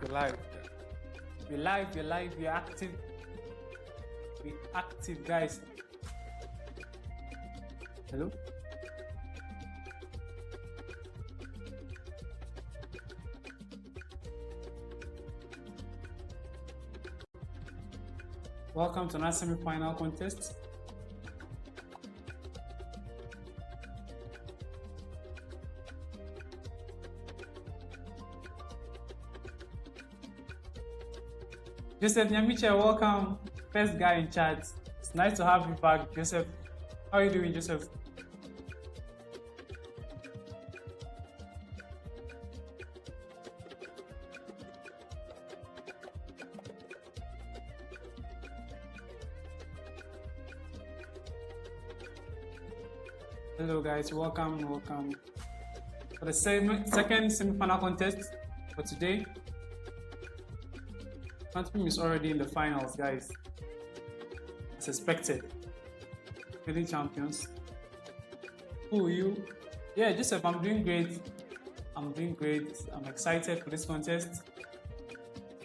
We're live. We're live, we're live, we're active. We're active, guys. Hello? Welcome to another semi-final contest. Joseph Nyamiche, welcome. First guy in chat. It's nice to have you back, Joseph. How are you doing, Joseph? Hello guys, welcome for the second semi-final contest for today. Team is already in the finals, guys. As expected. Defending champions. Who are you? Yeah, Joseph, I'm doing great. I'm excited for this contest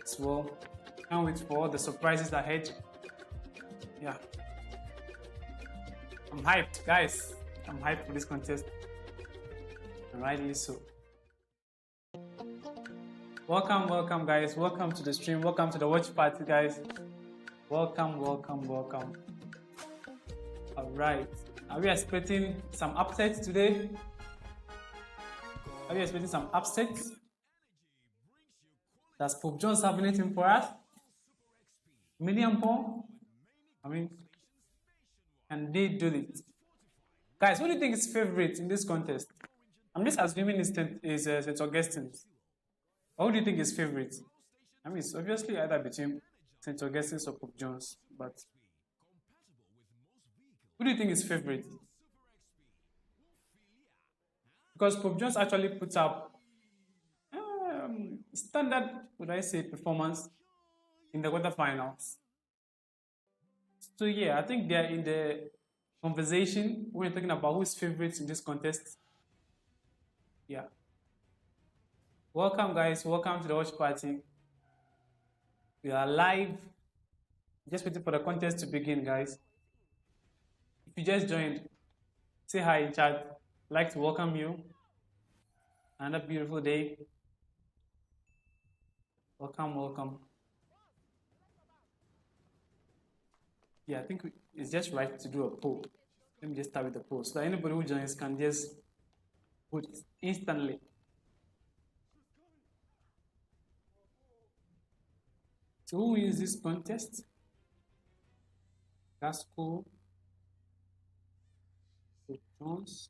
as well. Can't wait for all the surprises ahead. Yeah. I'm hyped, guys. I'm hyped for this contest. And rightly so. Welcome, guys. Welcome to the stream. Welcome to the watch party, guys. Welcome. All right. Are we expecting some upsets today? Are we expecting some upsets? Does Pope Jones have anything for us? Amaniampong? Can they do it? Guys, who do you think is favorite in this contest? I'm just assuming it's St. Augustine's. Who do you think is favorite? It's obviously either between St. Augustine's or Pope Jones, but who do you think is favorite? Because Pope Jones actually put up standard, performance in the quarterfinals. So yeah, I think they're in the conversation when we're talking about who's favorites in this contest. Yeah. Welcome, guys. Welcome to the watch party. We are live. Just waiting for the contest to begin, guys. If you just joined, say hi in chat. I'd like to welcome you. Another beautiful day. Welcome. Yeah, I think it's just right to do a poll. Let me just start with the poll so that anybody who joins can just vote instantly. So who wins this contest? Gasco, Jones,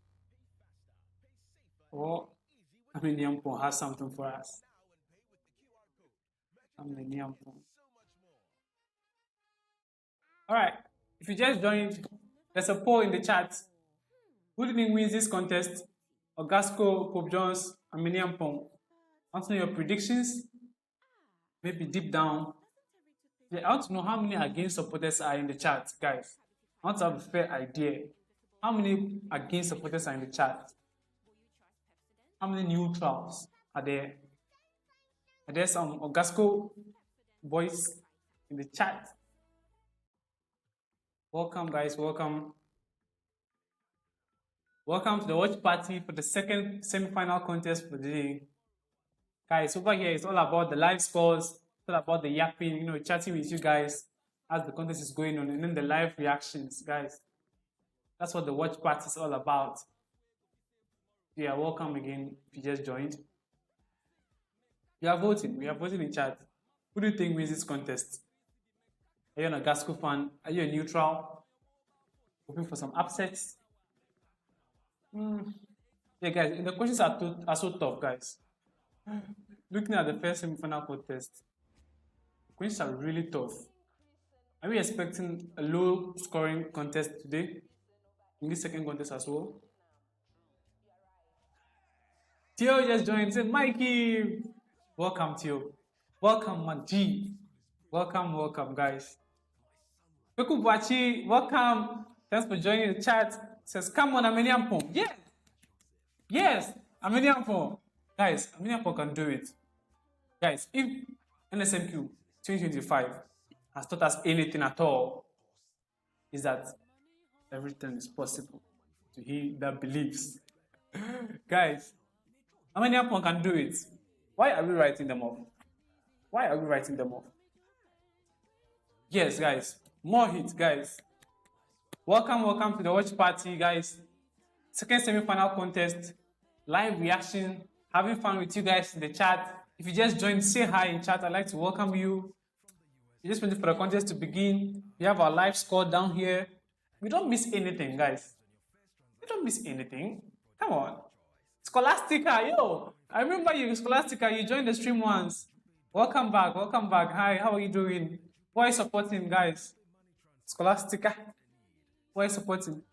or Amaniampong has something for us. Amaniampong. All right. If you just joined, there's a poll in the chat. Who do you think wins this contest? Gasco, Pope Jones, Amaniampong. I want to know your predictions. Maybe deep down. I want to know how many against supporters are in the chat, guys. I want to have a fair idea. How many against supporters are in the chat? How many neutrals are there? Are there some Gasco boys in the chat? Welcome, guys. Welcome to the watch party for the second semi-final contest for the day. Guys, over here it's all about the live scores. It's all about the yapping, chatting with you guys as the contest is going on, and then the live reactions, guys. That's what the watch party is all about. Yeah, welcome again if you just joined. We are voting in chat. Who do you think wins this contest? Are you an Gasco fan? Are you a neutral? Hoping for some upsets? Yeah, guys, the questions are so tough, guys. Looking at the first semi-final contest, the questions are really tough. Are we expecting a low-scoring contest today? In this second contest as well? Theo just joined. Say, Mikey! Welcome, Theo. Welcome, Maji. Welcome, guys. Pekubachi, welcome. Thanks for joining the chat. Says, come on, Amaniampong. Yes, Amaniampong. Guys, Amaniampong can do it. Guys, if NSMQ 2025 has taught us anything at all, is that everything is possible to he that believes. Guys, Amaniampong can do it. Why are we writing them off? Why are we writing them off? Yes, guys, more hits, guys. Welcome to the watch party, guys. Second semi-final contest, live reaction, having fun with you guys in the chat. If you just joined, say hi in chat. I'd like to welcome you. We're just waiting for the contest to begin. We have our live score down here. We don't miss anything, guys. We don't miss anything. Come on. Scholastica, yo. I remember you, Scholastica. You joined the stream once. Welcome back. Hi, how are you doing? Who are you supporting, guys? Scholastica. Who are you supporting?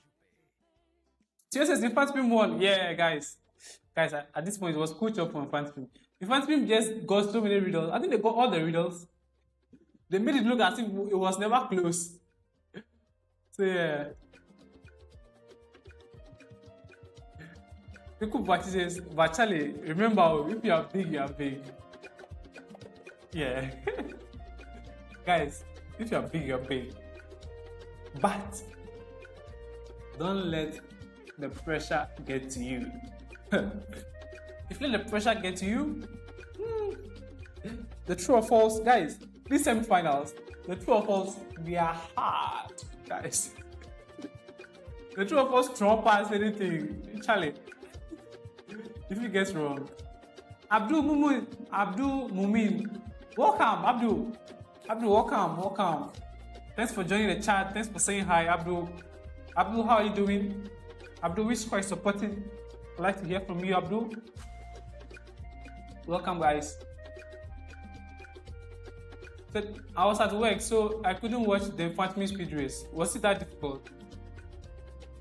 TSS Infant Beam won. Yeah, guys. Guys, at this point, it was cool job for Infant Beam. Infant Beam just got so many riddles. I think they got all the riddles. They made it look as if it was never close. So, yeah. People says, but Charlie, remember, if you are big, you are big. Yeah. Guys, if you are big, you are big. But don't let the pressure get to you. If you let the pressure get to you, the true or false, guys, these semi-finals, the true or false, they are hard, guys. The true or false trump pass anything. Charlie, if you get wrong, Abdul Mumin, welcome, Abdul, welcome. Thanks for joining the chat. Thanks for saying hi, Abdul. Abdul, how are you doing? Abdul, which squad is supporting? I'd like to hear from you, Abdul. Welcome, guys. So, I was at work, so I couldn't watch the Infant Beam speed race. Was it that difficult?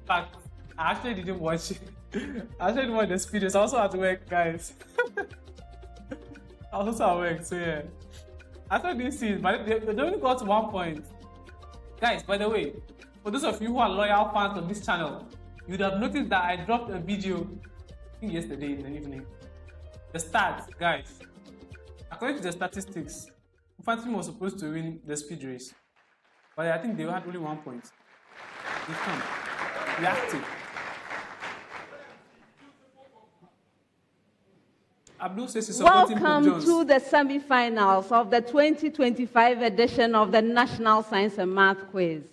In fact, I actually didn't watch it. I actually didn't watch the speed race. I was also at work, guys. I was also at work, so yeah. I thought this is, but they only got 1 point. Guys, by the way, for those of you who are loyal fans of this channel, you would have noticed that I dropped a video, I think yesterday in the evening. The stats, guys. According to the statistics, Infant Beam was supposed to win the speed race, but I think they had only 1 point. They come. Be active. Abdul says he's supporting Welcome to the semi-finals of the 2025 edition of the National Science and Math Quiz.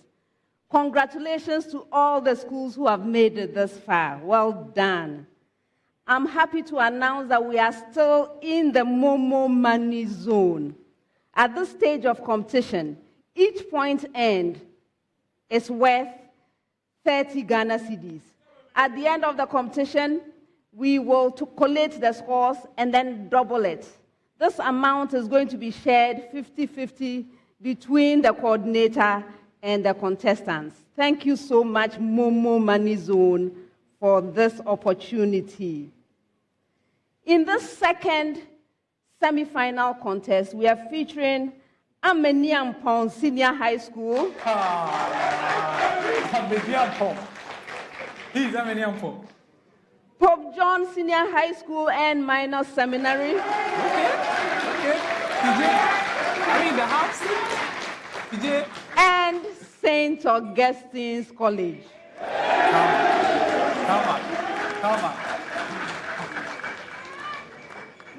Congratulations to all the schools who have made it this far. Well done. I'm happy to announce that we are still in the Momo money zone. At this stage of competition, each point earned is worth 30 Ghana cedis. At the end of the competition, we will collate the scores and then double it. This amount is going to be shared 50-50 between the coordinator and the contestants. Thank you so much, Momo Money Zone, for this opportunity. In this second semi-final contest, we are featuring Amaniampong Senior High School. Amaniampong. He's Amaniampong. Pope John Senior High School and Minor Seminary. Okay. Are we in the house? And St. Augustine's College. Come on.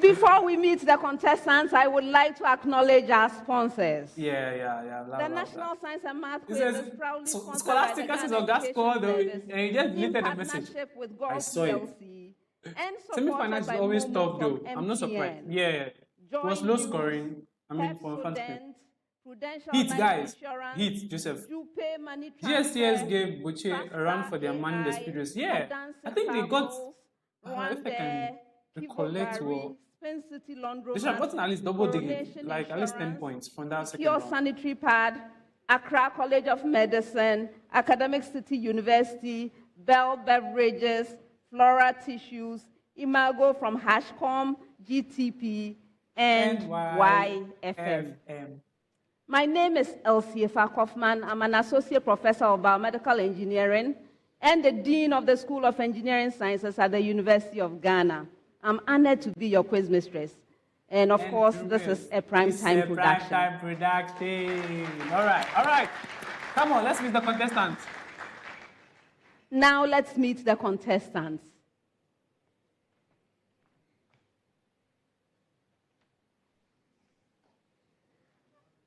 Before we meet the contestants, I would like to acknowledge our sponsors. Yeah. The National Science and Math Quiz is proudly sponsored Scholastic by the is Grande and you just deleted the message. With I saw it. And semi-finals is always tough though. I'm not surprised. Yeah. It was low scoring. I mean, for Infant Beam. Heat, guys. Heat, Joseph. GSTS gave Boche a run for their money in the speed race. Yeah. I think they got, if I can recollect well, they should have gotten at least double digit, like at least 10 points from that second round. Pure Sanitary Pad, Accra College of Medicine, Academic City University, Bell Beverages, Flora Tissues, Imago from Hashcom, GTP, and YFM. My name is Elsie Kaufman. I'm an Associate Professor of Biomedical Engineering and the Dean of the School of Engineering Sciences at the University of Ghana. I'm honored to be your quiz mistress. And of course, Drew this Mills. is a prime This time is a production. Prime time production. All right. Come on, let's meet the contestants. Now let's meet the contestants.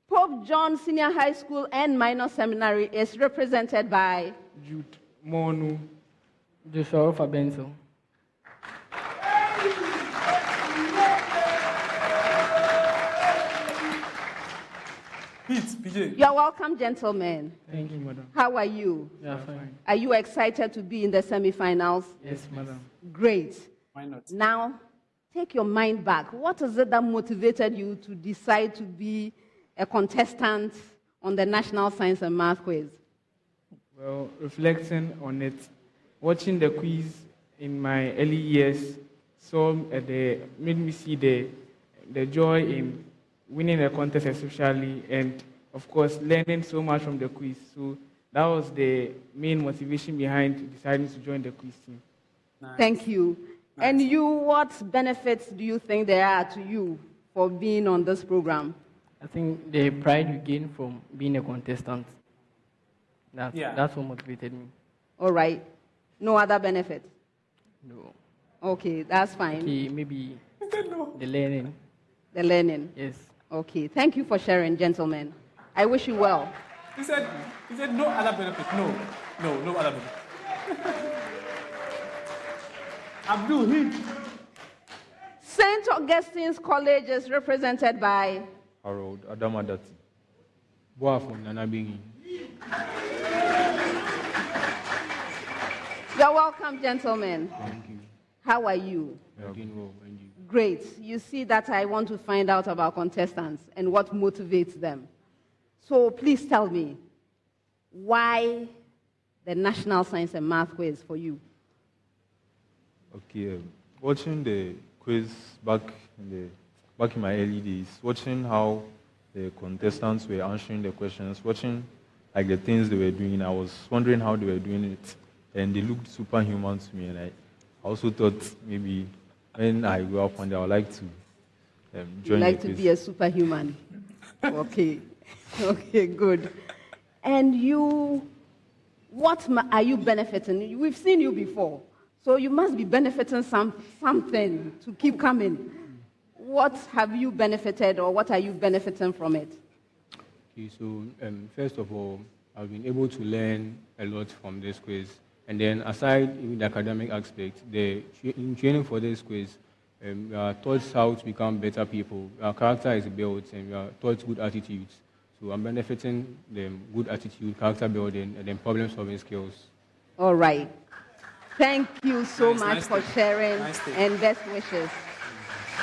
Pope John Senior High School and Minor Seminary is represented by Jude Monu, Joshua Fabenso. Pete, PJ. You're welcome, gentlemen. Thank you, madam. How are you? Yeah, fine. Are you excited to be in the semifinals? Yes, madam. Great. Why not? Now, take your mind back. What is it that motivated you to decide to be a contestant on the National Science and Math Quiz? Well, reflecting on it, watching the quiz in my early years made me see the joy in winning a contest especially, and of course learning so much from the quiz. So that was the main motivation behind deciding to join the quiz team. Nice. Thank you. Nice. And you, what benefits do you think there are to you for being on this program? I think the pride you gain from being a contestant. That's what motivated me. All right. No other benefit? No. Okay, that's fine. Okay, maybe the learning. The learning? Yes. Okay, thank you for sharing, gentlemen. I wish you well. He said no other benefit. No other benefit. Abdul, hit. St. Augustine's College is represented by Harold Adamadati. Boafo Nanabingi. You're welcome, gentlemen. Thank you. How are you? Doing well, and you? Great. You see that I want to find out about contestants and what motivates them. So please tell me, why the National Science and Math Quiz for you? Okay, watching the quiz back in my early days, watching how the contestants were answering the questions, watching like the things they were doing, I was wondering how they were doing it, and they looked superhuman to me, and I also thought maybe when I grow up one day, I would like to join You like the to quiz. be a superhuman. Okay. Okay, good. And you, are you benefiting? We've seen you before, so you must be benefiting something to keep coming. What have you benefited, or what are you benefiting from it? Okay, so first of all, I've been able to learn a lot from this quiz. And then aside in the academic aspect, in training for this quiz, we are taught how to become better people. Our character is built, and we are taught good attitudes. So I'm benefiting them good attitude, character building, and then problem-solving skills. All right. Thank you so much nice for thing. sharing, Nice thing. and best wishes.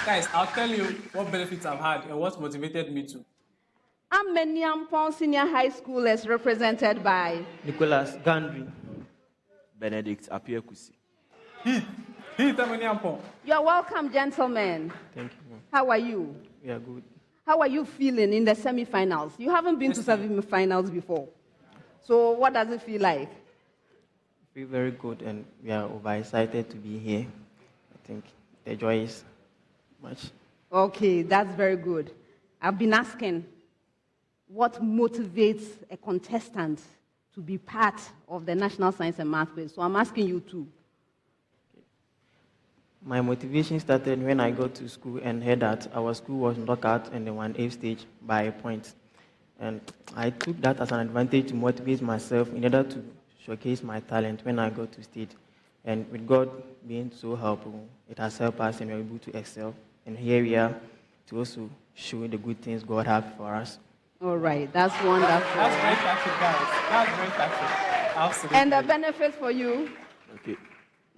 Guys, I'll tell you what benefits I've had and what motivated me to. Amaniampong Senior High School is represented by Nicholas Grande, Benedict Apiekusi. Hit Amaniampong. You're welcome, gentlemen. Thank you. How are you? We are good. How are you feeling in the semifinals? You haven't been to semifinals before. So what does it feel like? We feel very good, and we are overexcited to be here. I think the joy is much. Okay, that's very good. I've been asking, what motivates a contestant to be part of the National Science and Math Quiz? So I'm asking you too. My motivation started when I got to school and heard that our school was knocked out in the 1A stage by a point. And I took that as an advantage to motivate myself in order to showcase my talent when I got to state. And with God being so helpful, it has helped us and we're able to excel. And here we are to also show the good things God has for us. All right, that's wonderful. That's very tactful, guys. That's very tactful. Absolutely. And the benefit for you? Okay.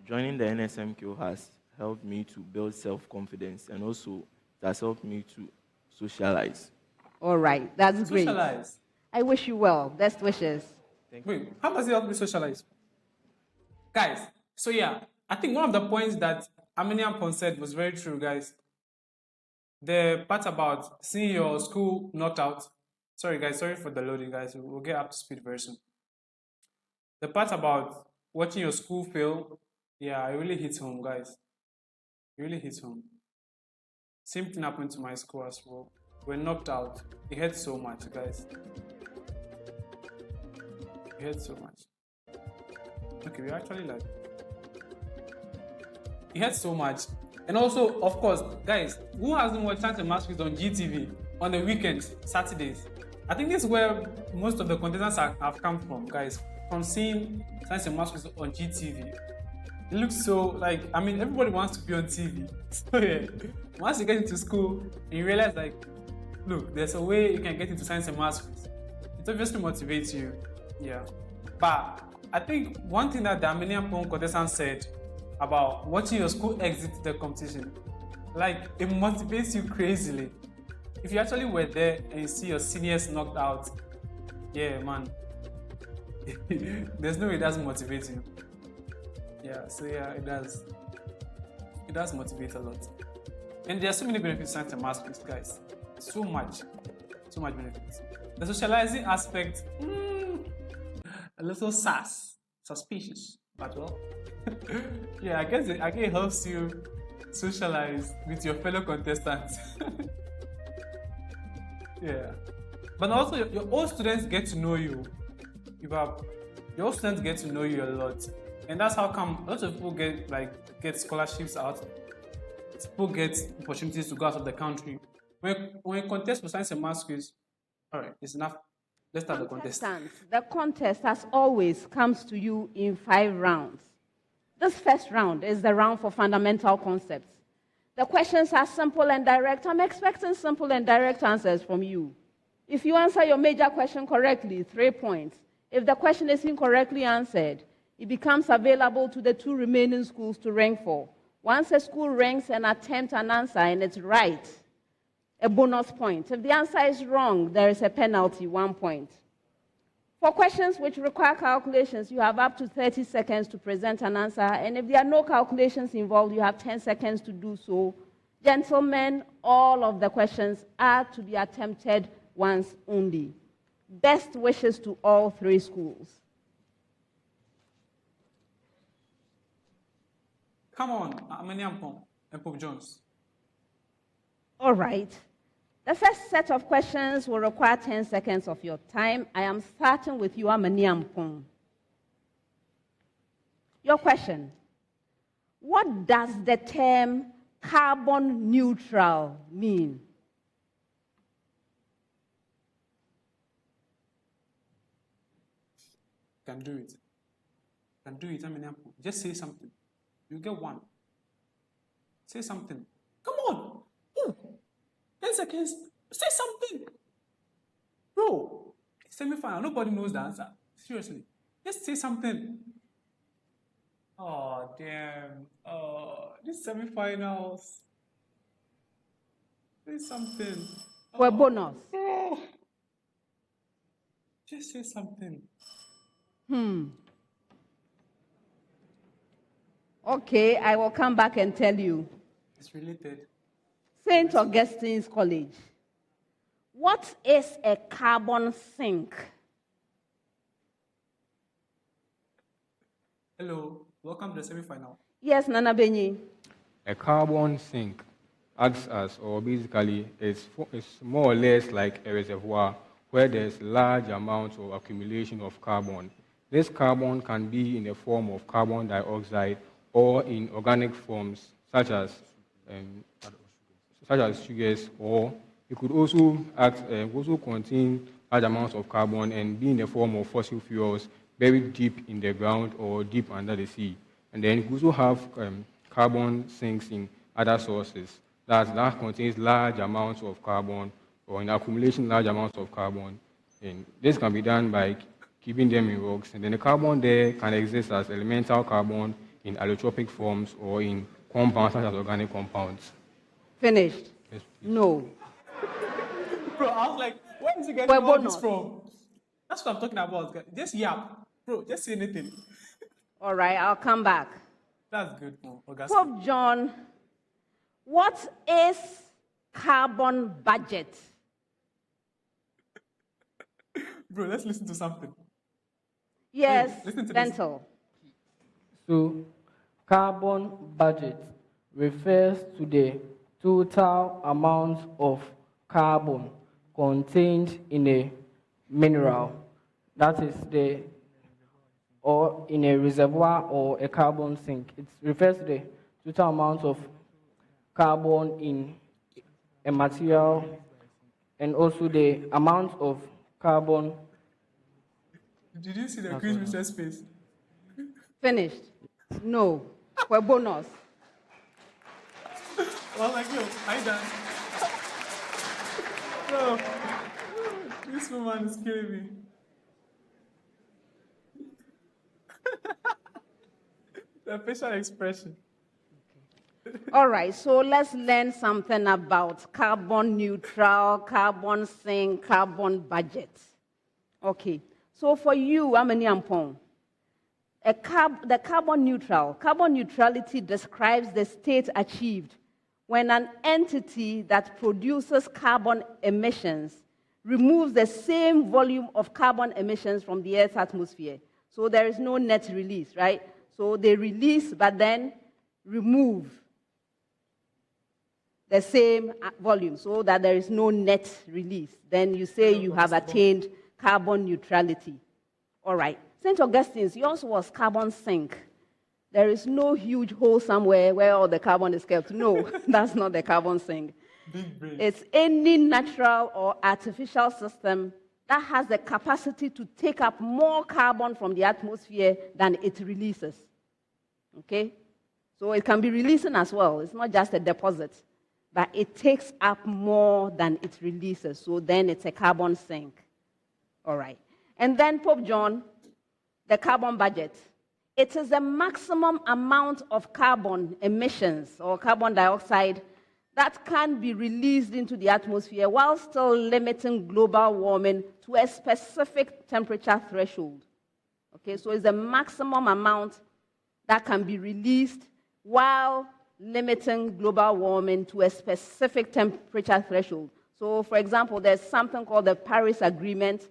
Joining the NSMQ has helped me to build self-confidence, and also it has helped me to socialize. All right, that's great. Socialize. I wish you well. Best wishes. Wait, how does it help me socialize? Guys, so yeah, I think one of the points that Amaniampong said was very true, guys. The part about seeing your school knocked out. Sorry, guys, sorry for the loading, guys. We'll get up to speed very soon. The part about watching your school fail, yeah, it really hits home, guys. It really hits home. Same thing happened to my school as well. We're knocked out. It hurt so much, guys. It hurt so much. Okay, we're actually like. It hurt so much. And also, of course, guys, who hasn't watched Science and Math Quiz on GTV on the weekends, Saturdays? I think this is where most of the contestants have come from, guys. From seeing Science and Math Quiz on GTV. It looks so like, I mean, everybody wants to be on TV. So yeah, once you get into school and you realize like, look, there's a way you can get into Science and Math Quiz. It obviously motivates you, yeah. But I think one thing that the Amaniampong contestant said about watching your school exit the competition, like it motivates you crazily. If you actually were there and you see your seniors knocked out, yeah, man, there's no way it doesn't motivate you. Yeah, so yeah, it does. It does motivate a lot. And there are so many benefits to Science and Math Quiz, guys. So much benefits. The socializing aspect, a little suspicious, but well. Yeah, I guess it helps you socialize with your fellow contestants. Yeah, but also your old students get to know you. Your old students get to know you a lot, and that's how come a lot of people get scholarships out. People get opportunities to go out of the country. When you contest for Science and Math Quiz, all right, it's enough. Let's start the contest. The contest, as always, comes to you in 5 rounds. This first round is the round for fundamental concepts. The questions are simple and direct. I'm expecting simple and direct answers from you. If you answer your major question correctly, 3 points. If the question is incorrectly answered, it becomes available to the 2 remaining schools to rank for. Once a school ranks and attempts an answer and it's right, a bonus point. If the answer is wrong, there is a penalty, 1 point. For questions which require calculations, you have up to 30 seconds to present an answer, and if there are no calculations involved, you have 10 seconds to do so. Gentlemen, all of the questions are to be attempted once only. Best wishes to all 3 schools. Come on, Amaniampong and Pope Jones. All right. The first set of questions will require 10 seconds of your time. I am starting with you, Amaniampong. Your question: what does the term carbon neutral mean? Can do it. Can do it, Amaniampong. Just say something. You get 1. Say something. Come on. Ooh. 10 seconds. Say something. Bro, semi-final. Nobody knows the answer. Seriously. Just say something. Oh, damn. Oh, these semi-finals. Say something. For a bonus. Oh. Just say something. Okay, I will come back and tell you. It's related. St. Augustine's College. What is a carbon sink? Hello, welcome to the semi-final. Yes, Nana Benyi. A carbon sink acts as, or basically, it's more or less like a reservoir where there's large amounts of accumulation of carbon. This carbon can be in the form of carbon dioxide or in organic forms such as sugars, or it could also contain large amounts of carbon and be in the form of fossil fuels buried deep in the ground or deep under the sea. And then you could also have carbon sinks in other sources that contains large amounts of carbon, or in accumulation large amounts of carbon. And this can be done by keeping them in rocks. And then the carbon there can exist as elemental carbon in allotropic forms or in compounds such as organic compounds. Finished? Yes, no. Bro, I was like, where is he getting all this from? That's what I'm talking about. Just yap. Bro, just say anything. All right, I'll come back. That's good, Augustine. Pope John, what is carbon budget? Bro, let's listen to something. Yes, listen to dental. So, carbon budget refers to the total amount of carbon contained in a mineral, that is or in a reservoir or a carbon sink. It refers to the total amount of carbon in a material and also the amount of carbon. Did you see the quiz Mr. Space? Finished? No. For bonus. Well, like, yo, I done. No. This woman is killing me. The facial expression. All right, so let's learn something about carbon neutral, carbon sink, carbon budget. Okay, so for you, Amaniampong, the carbon neutrality describes the state achieved when an entity that produces carbon emissions removes the same volume of carbon emissions from the Earth's atmosphere. So there is no net release, right? So they release, but then remove the same volume so that there is no net release. Then you say you have attained carbon neutrality. All right. St. Augustine's, yours was carbon sink. There is no huge hole somewhere where all the carbon is kept. No, that's not the carbon sink. It's any natural or artificial system that has the capacity to take up more carbon from the atmosphere than it releases. Okay? So it can be releasing as well. It's not just a deposit, but it takes up more than it releases. So then it's a carbon sink. All right. And then Pope John, the carbon budget. It is the maximum amount of carbon emissions or carbon dioxide that can be released into the atmosphere while still limiting global warming to a specific temperature threshold. Okay, so it's the maximum amount that can be released while limiting global warming to a specific temperature threshold. So, for example, there's something called the Paris Agreement.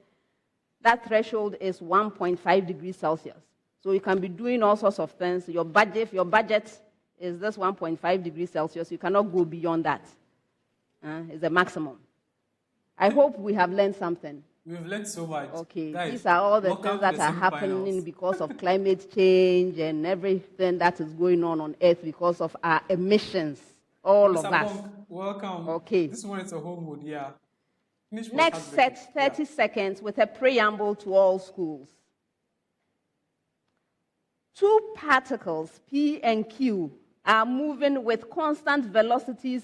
That threshold is 1.5 degrees Celsius. So you can be doing all sorts of things. Your budget, if your budget is this 1.5 degrees Celsius, you cannot go beyond that. It's the maximum. I hope we have learned something. We've learned so much. Okay, guys, these are all the things that are happening because of climate change and everything that is going on Earth because of our emissions, all of us. Welcome. Okay. This one is a homewood, yeah. Next set, 30 seconds with a preamble to all schools. Two particles, P and Q, are moving with constant velocities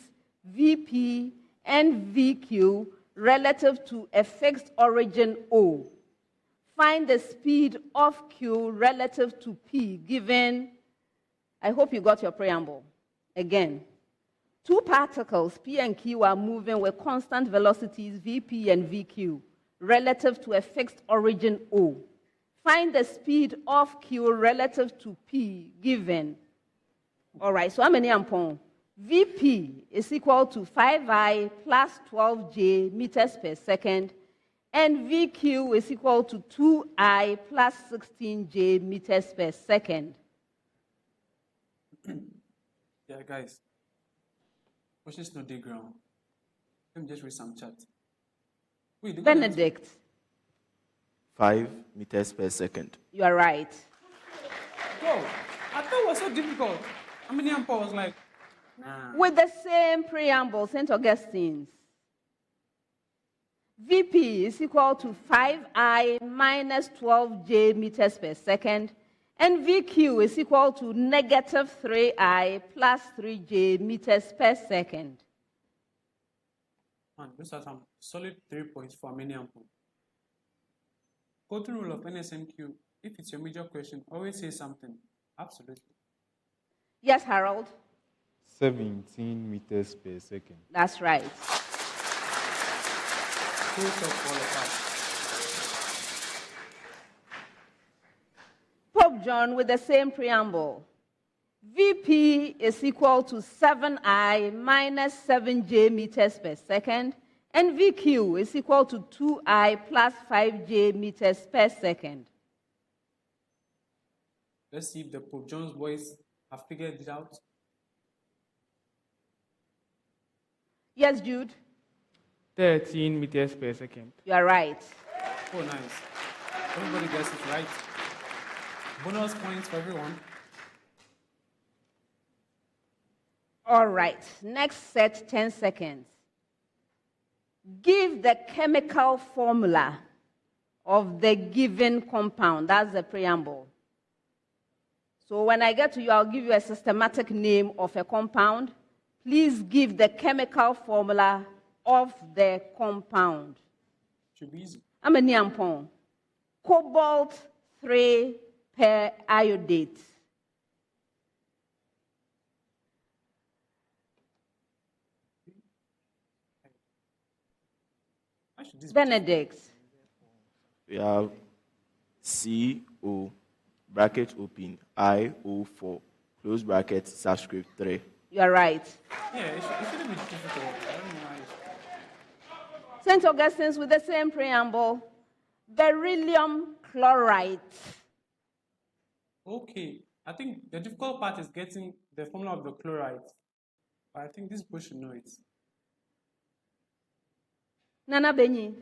Vp and Vq relative to a fixed origin O. Find the speed of Q relative to P given, I hope you got your preamble. Again, two particles, P and Q, are moving with constant velocities Vp and Vq relative to a fixed origin O. Find the speed of Q relative to P given. All right, so Amaniampong, Vp is equal to 5I plus 12J meters per second, and Vq is equal to 2I plus 16J meters per second. Yeah, guys. Questions no dig ground. Let me just read some chat. Wait, Benedict. 5 meters per second. You are right. Whoa, I thought it was so difficult. Amaniampong was like, nah. With the same preamble, St. Augustine's. Vp is equal to 5I minus 12J meters per second, and Vq is equal to negative 3I plus 3J meters per second. Man, those are some solid 3 points for Amaniampong. Golden rule of NSMQ, if it's your major question, always say something. Absolutely. Yes, Harold? 17 meters per second. That's right. Full stop for all of us. Pope John with the same preamble. Vp is equal to 7I minus 7J meters per second, and Vq is equal to 2I plus 5J meters per second. Let's see if the Pope John's boys have figured it out. Yes, Jude? 13 meters per second. You are right. Oh, nice. Everybody gets it right. Bonus points for everyone. All right, next set, 10 seconds. Give the chemical formula of the given compound. That's the preamble. So when I get to you, I'll give you a systematic name of a compound. Please give the chemical formula of the compound. Should be easy. Amaniampong. Cobalt 3 periodate. Why should this be? Benedict. We have CO, bracket open, IO4, close bracket, subscript 3. You are right. Yeah, it shouldn't be difficult. I don't know why. St. Augustine's with the same preamble. Beryllium chloride. Okay, I think the difficult part is getting the formula of the chloride. But I think this boy should know it. Nana Benyi.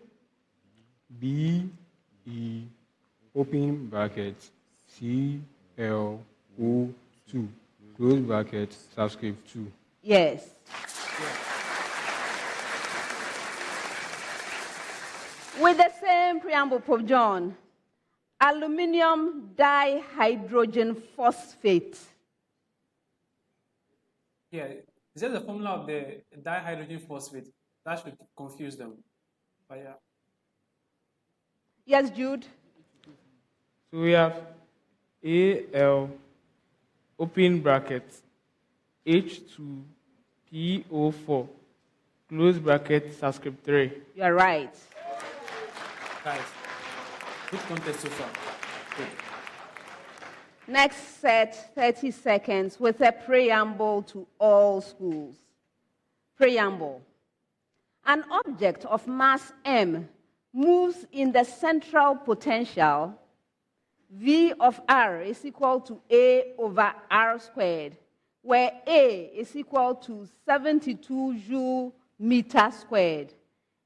B, E, open bracket, C, L, O, 2, close bracket, subscript 2. Yes. With the same preamble, Pope John. Aluminium dihydrogen phosphate. Yeah, is that the formula of the dihydrogen phosphate? That should confuse them. But yeah. Yes, Jude? So we have Al, open bracket, H2PO4, close bracket, subscript 3. You are right. Guys, good contest so far. Good. Next set, 30 seconds, with a preamble to all schools. Preamble. An object of mass m moves in the central potential V of r is equal to A over r squared, where A is equal to 72 joule meter squared,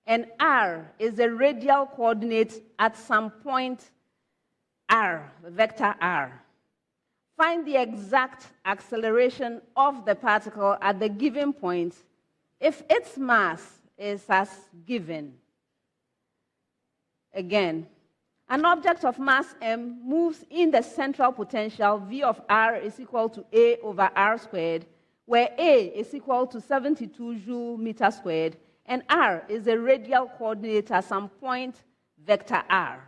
and r is the radial coordinate at some point r, vector r. Find the exact acceleration of the particle at the given point if its mass is as given. Again, an object of mass m moves in the central potential V of r is equal to A over r squared, where A is equal to 72 joule meter squared, and r is the radial coordinate at some point vector r.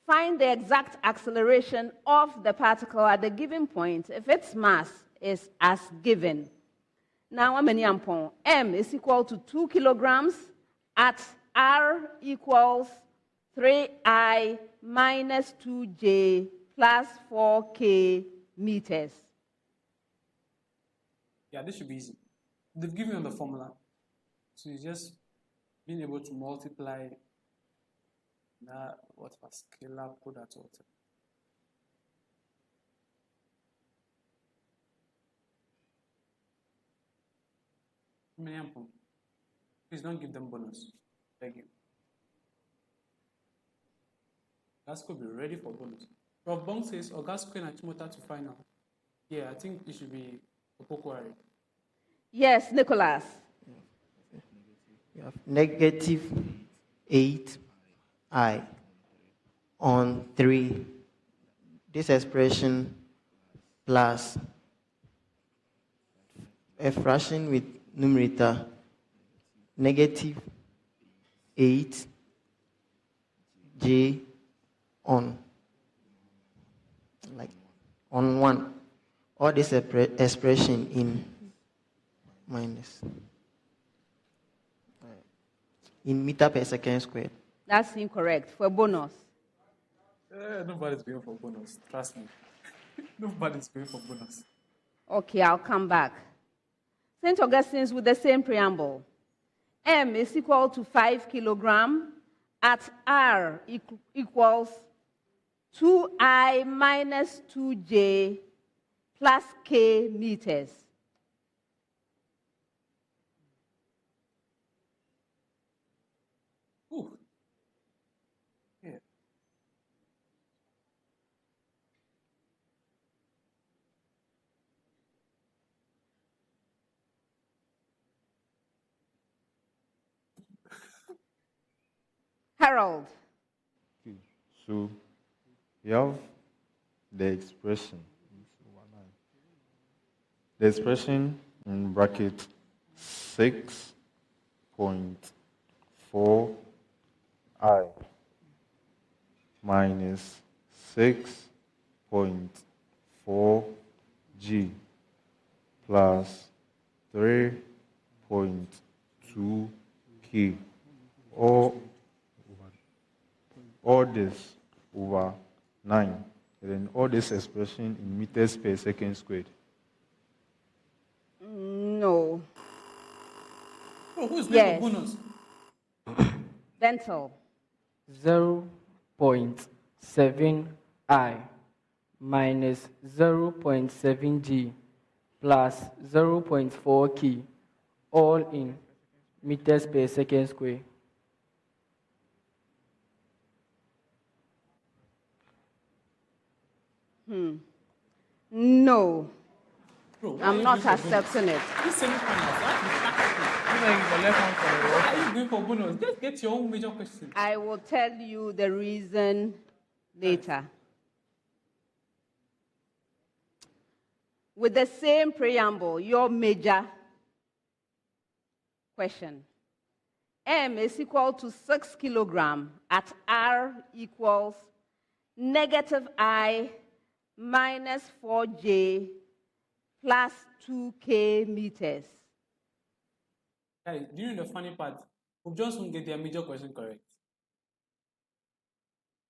Find the exact acceleration of the particle at the given point if its mass is as given. Now, Amaniampong, m is equal to 2 kilograms at r equals 3I minus 2J plus 4K meters. Yeah, this should be easy. They've given you the formula. So you just being able to multiply that, what was scalar, put that water. Amaniampong, please don't give them bonus. Thank you. Gasco be ready for bonus. Prof. Bong says, Gasco and Achimota to final. Yeah, I think it should be Opokwari. Yes, Nicholas. We have negative 8I on 3. This expression plus a fraction with numerator negative 8J on 1, or this expression in minus in meter per second squared. That's incorrect. For bonus. Nobody's going for bonus. Trust me. Nobody's going for bonus. Okay, I'll come back. St. Augustine's with the same preamble. M is equal to 5 kilograms at R equals 2I minus 2J plus K meters. Harold. Okay. So we have the expression. The expression in bracket 6.4i minus 6.4g plus 3.2k, all this over 9, and then all this expression in meters per second squared. No. Bro, who's Yes. for bonus? Dental. 0.7i minus 0.7g plus 0.4k, all in meters per second square. No. Bro, why are I'm you not going for bonus? accepting it. This semi-final, so You know, the left hand for the why are you going for bonus? Just get your own major question. I will tell you the reason later. With the same preamble, your major question. M is equal to 6 kilogram at R equals negative I minus 4J plus 2K meters. Guys, do you know the funny part? Pope Johnson won't get their major question correct.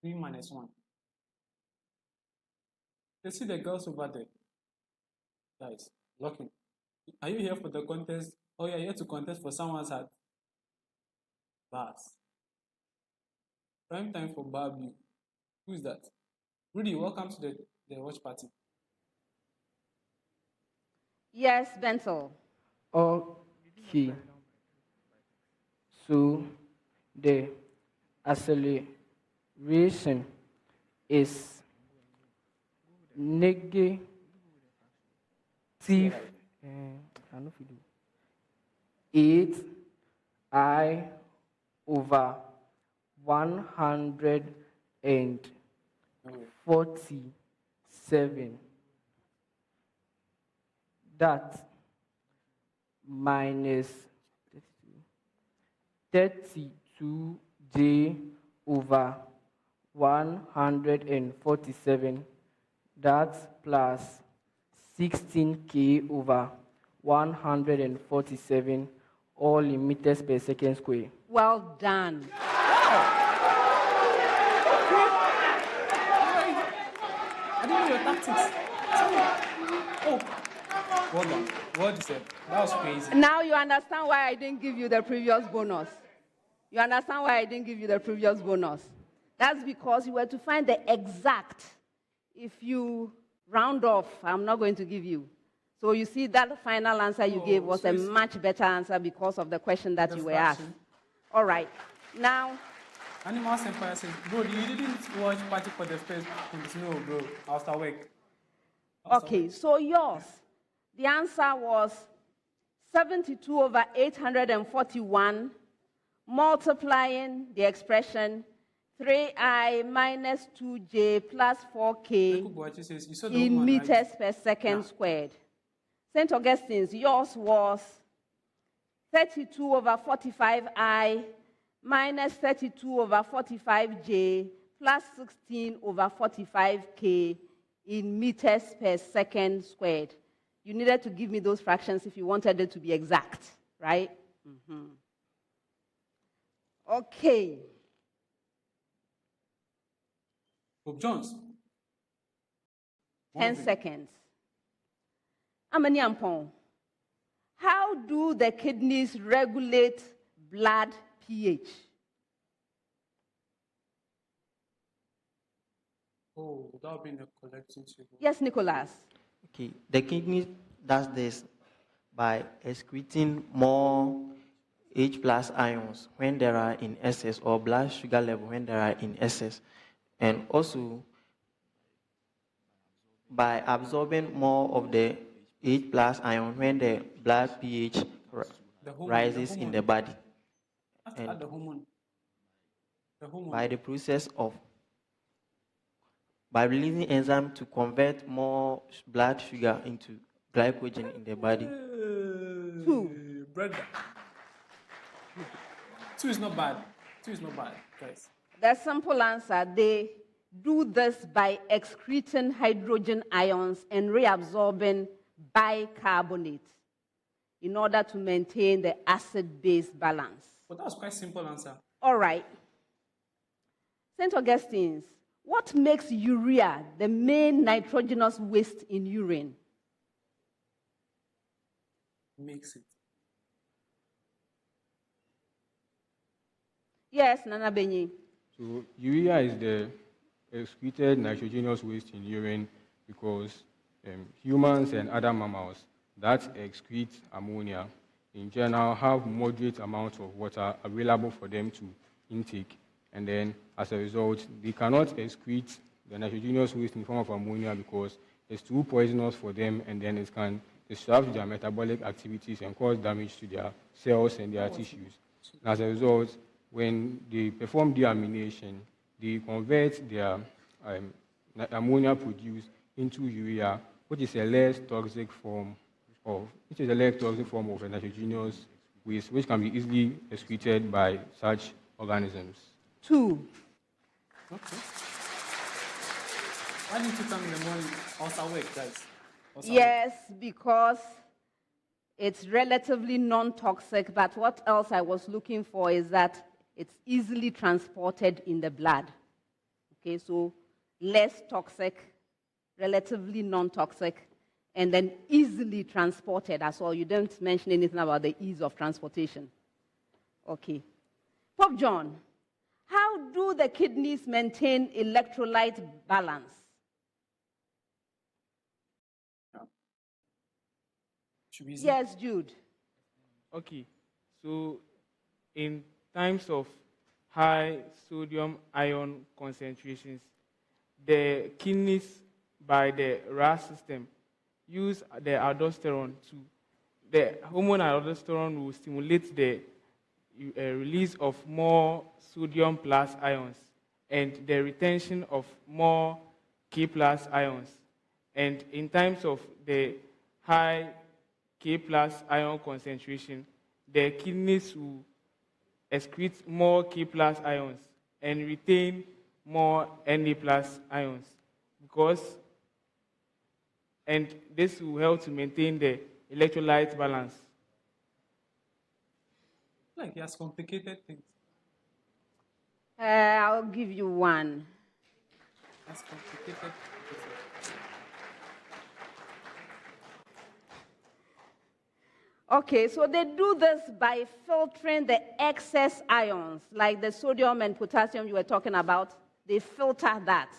3 minus 1. You see the girls over there? Guys, locking. Are you here for the contest? Or you're here to contest for someone's heart? Bars. Prime time for Barbie. Who is that? Rudy, welcome to the watch party. Yes, Bentel. Okay. So the acceleration is negative 8i over 147. That minus 32j over 147. That plus 16k over 147, all in meters per second square. Well done. I didn't know your tactics. Oh, well done. Well deserved. That was crazy. Now you understand why I didn't give you the previous bonus. You understand why I didn't give you the previous bonus? That's because you were to find the exact. If you round off, I'm not going to give you. So you see that final answer you gave was a much better answer because of the question that you were asked. All right. Now, Animals Empire says, bro, you didn't watch Party for the First Congress. No, bro. I was awake. okay, so yours, the answer was 72 over 841 multiplying the expression 3i minus 2j plus 4k Says, you saw the in woman, meters right? per second squared. St. Augustine's, yours was 32 over 45i minus 32 over 45j plus 16 over 45k in meters per second squared. You needed to give me those fractions if you wanted it to be exact, right? Mm-hmm. Okay. Pope Jones. 10 seconds. Amaniampong, how do the kidneys regulate blood pH? Oh, that would be in the collecting table. Yes, Nicholas. Okay, the kidney does this by excreting more H plus ions when there are in excess, or blood sugar level when there are in excess, and also by absorbing more of the H plus ion when the blood pH rises in the body. Add the hormone. The hormone. by the process of by releasing enzyme to convert more blood sugar into glycogen in the body. 2. Brother. 2 is not bad. 2 is not bad, guys. The simple answer, they do this by excreting hydrogen ions and reabsorbing bicarbonate in order to maintain the acid-base balance. But that was quite simple answer. All right. St. Augustine's, what makes urea the main nitrogenous waste in urine? Makes it. Yes, Nana Benyi. So urea is the excreted nitrogenous waste in urine because humans and other mammals that excrete ammonia in general have moderate amounts of water available for them to intake. And then, as a result, they cannot excrete the nitrogenous waste in the form of ammonia because it's too poisonous for them, and then it can disrupt their metabolic activities and cause damage to their cells and their tissues. And as a result, when they perform deamination, they convert their ammonia produced into urea, which is a less toxic form of a nitrogenous waste, which can be easily excreted by such organisms. 2. Okay. Why didn't you come in the morning? Also awake, guys. Also Yes, because it's relatively non-toxic, but what else I was looking for is that it's easily transported in the blood. Okay, so less toxic, relatively non-toxic, and then easily transported as well. You don't mention anything about the ease of transportation. Okay. Pope John, how do the kidneys maintain electrolyte balance? Should be easy. Yes, Jude. Okay, so in times of high sodium ion concentrations, the kidneys by the RAS system use the aldosterone to, the hormone aldosterone will stimulate the release of more sodium plus ions and the retention of more K plus ions. And in times of the high K plus ion concentration, the kidneys will excrete more K plus ions and retain more Na plus ions, and this will help to maintain the electrolyte balance. Like he has complicated things. I'll give you one. That's complicated. Okay, so they do this by filtering the excess ions, like the sodium and potassium you were talking about. They filter that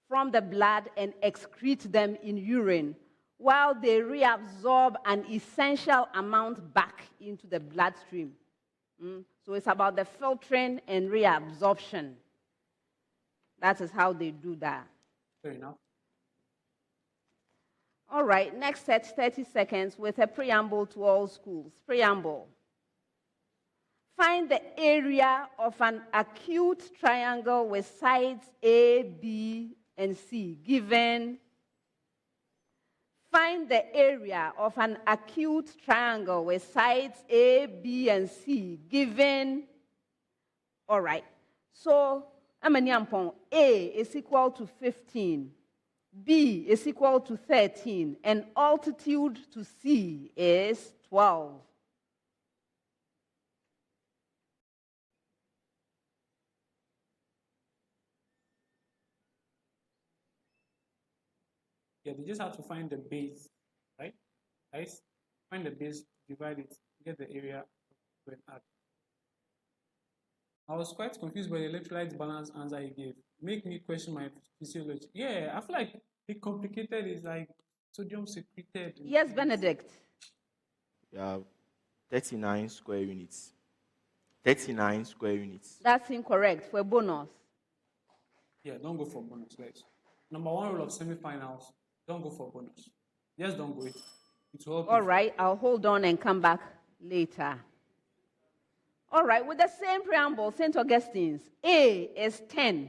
from the blood and excrete them in urine, while they reabsorb an essential amount back into the bloodstream. So it's about the filtering and reabsorption. That is how they do that. Fair enough. All right, next set, 30 seconds with a preamble to all schools. Preamble. Find the area of an acute triangle with sides A, B, and C, given. Find the area of an acute triangle with sides A, B, and C, given. All right, so Amaniampong, A is equal to 15. B is equal to 13, and altitude to C is 12. Yeah, they just have to find the base, right? Guys, find the base, divide it, get the area to an arc. I was quite confused by the electrolyte balance answer he gave. Make me question my physiology. Yeah, I feel like the complicated is like sodium secreted. Yes, Benedict. Yeah, 39 square units. 39 square units. That's incorrect for a bonus. Yeah, don't go for bonus, guys. Number one rule of semifinals, don't go for bonus. Just don't go it. It will help All you. right, I'll hold on and come back later. All right, with the same preamble, St. Augustine's, A is 10,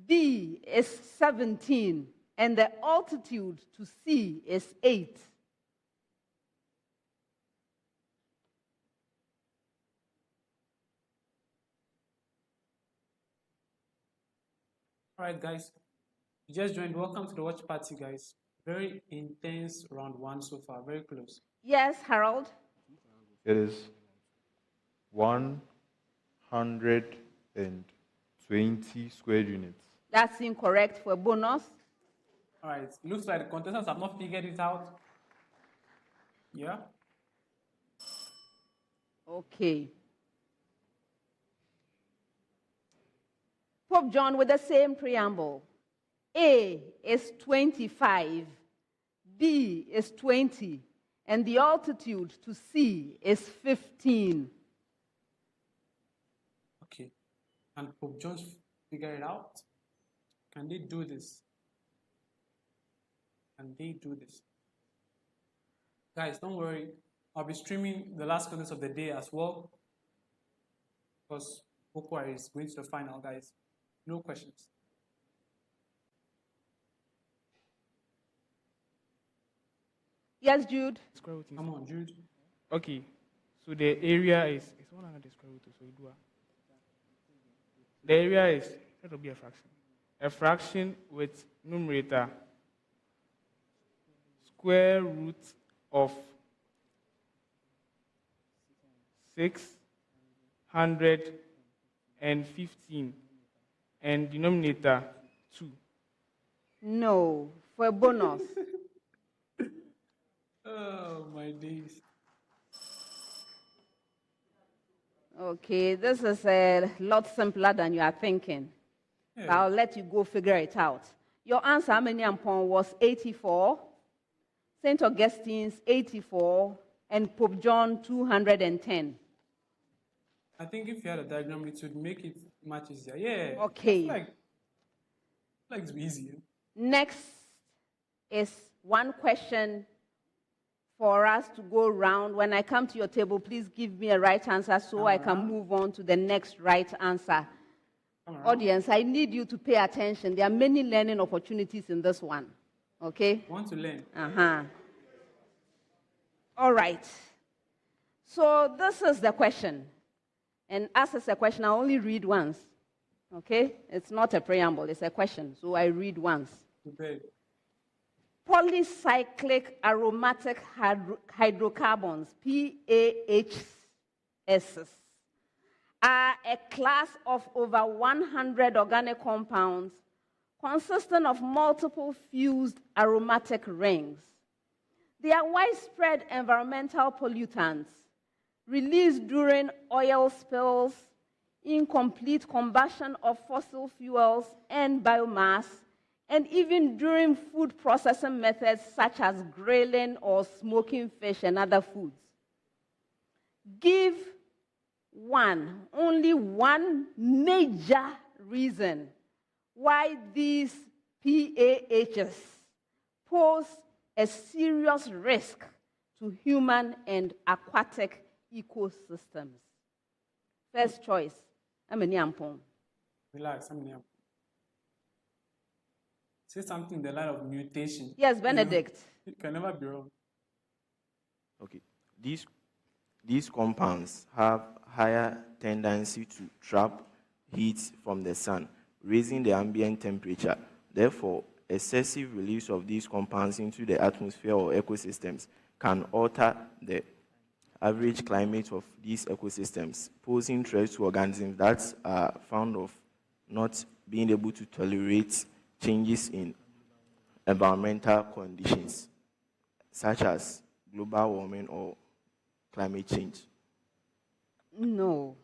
B is 17, and the altitude to C is 8. All right, guys. You just joined. Welcome to the watch party, guys. Very intense round one so far. Very close. Yes, Harold? It is 120 square units. That's incorrect for a bonus. All right. Looks like the contestants have not figured it out. Yeah. Okay. Pope John with the same preamble. A is 25, B is 20, and the altitude to C is 15. Okay. And Pope John's figure it out. Can they do this? Can they do this? Guys, don't worry. I'll be streaming the last contest of the day as well. Because Bokwa is going to the final, guys. No questions. Yes, Jude? Come on, Jude. Okay, so the area is 100 square root, so you do the area is, that will be a fraction. A fraction with numerator square root of 615 and denominator 2. No, for a bonus. Oh, my days. Okay, this is a lot simpler than you are thinking. Yeah. But I'll let you go figure it out. Your answer, Amaniampong, was 84, St. Augustine's 84, and Pope John 210. I think if you had a diagram, it would make it much easier. Yeah. Okay. Like it's easier. Next is one question for us to go round. When I come to your table, please give me a right answer so I can move on to the next right answer. Audience, I need you to pay attention. There are many learning opportunities in this one. Okay? Want to learn? Uh-huh. All right. So this is the question. And as it's a question, I only read once. Okay? It's not a preamble, it's a question. So I read once. Okay. Polycyclic aromatic hydrocarbons, PAHs, are a class of over 100 organic compounds consisting of multiple fused aromatic rings. They are widespread environmental pollutants released during oil spills, incomplete combustion of fossil fuels and biomass, and even during food processing methods such as grilling or smoking fish and other foods. Give only one major reason why these PAHs pose a serious risk to human and aquatic ecosystems. First choice, Amaniampong. Relax, Amaniampong. Say something in the line of mutation. Yes, Benedict. It can never be wrong. Okay. These compounds have higher tendency to trap heat from the sun, raising the ambient temperature. Therefore, excessive release of these compounds into the atmosphere or ecosystems can alter the average climate of these ecosystems, posing threats to organisms that are found of not being able to tolerate changes in environmental conditions, such as global warming or climate change. No.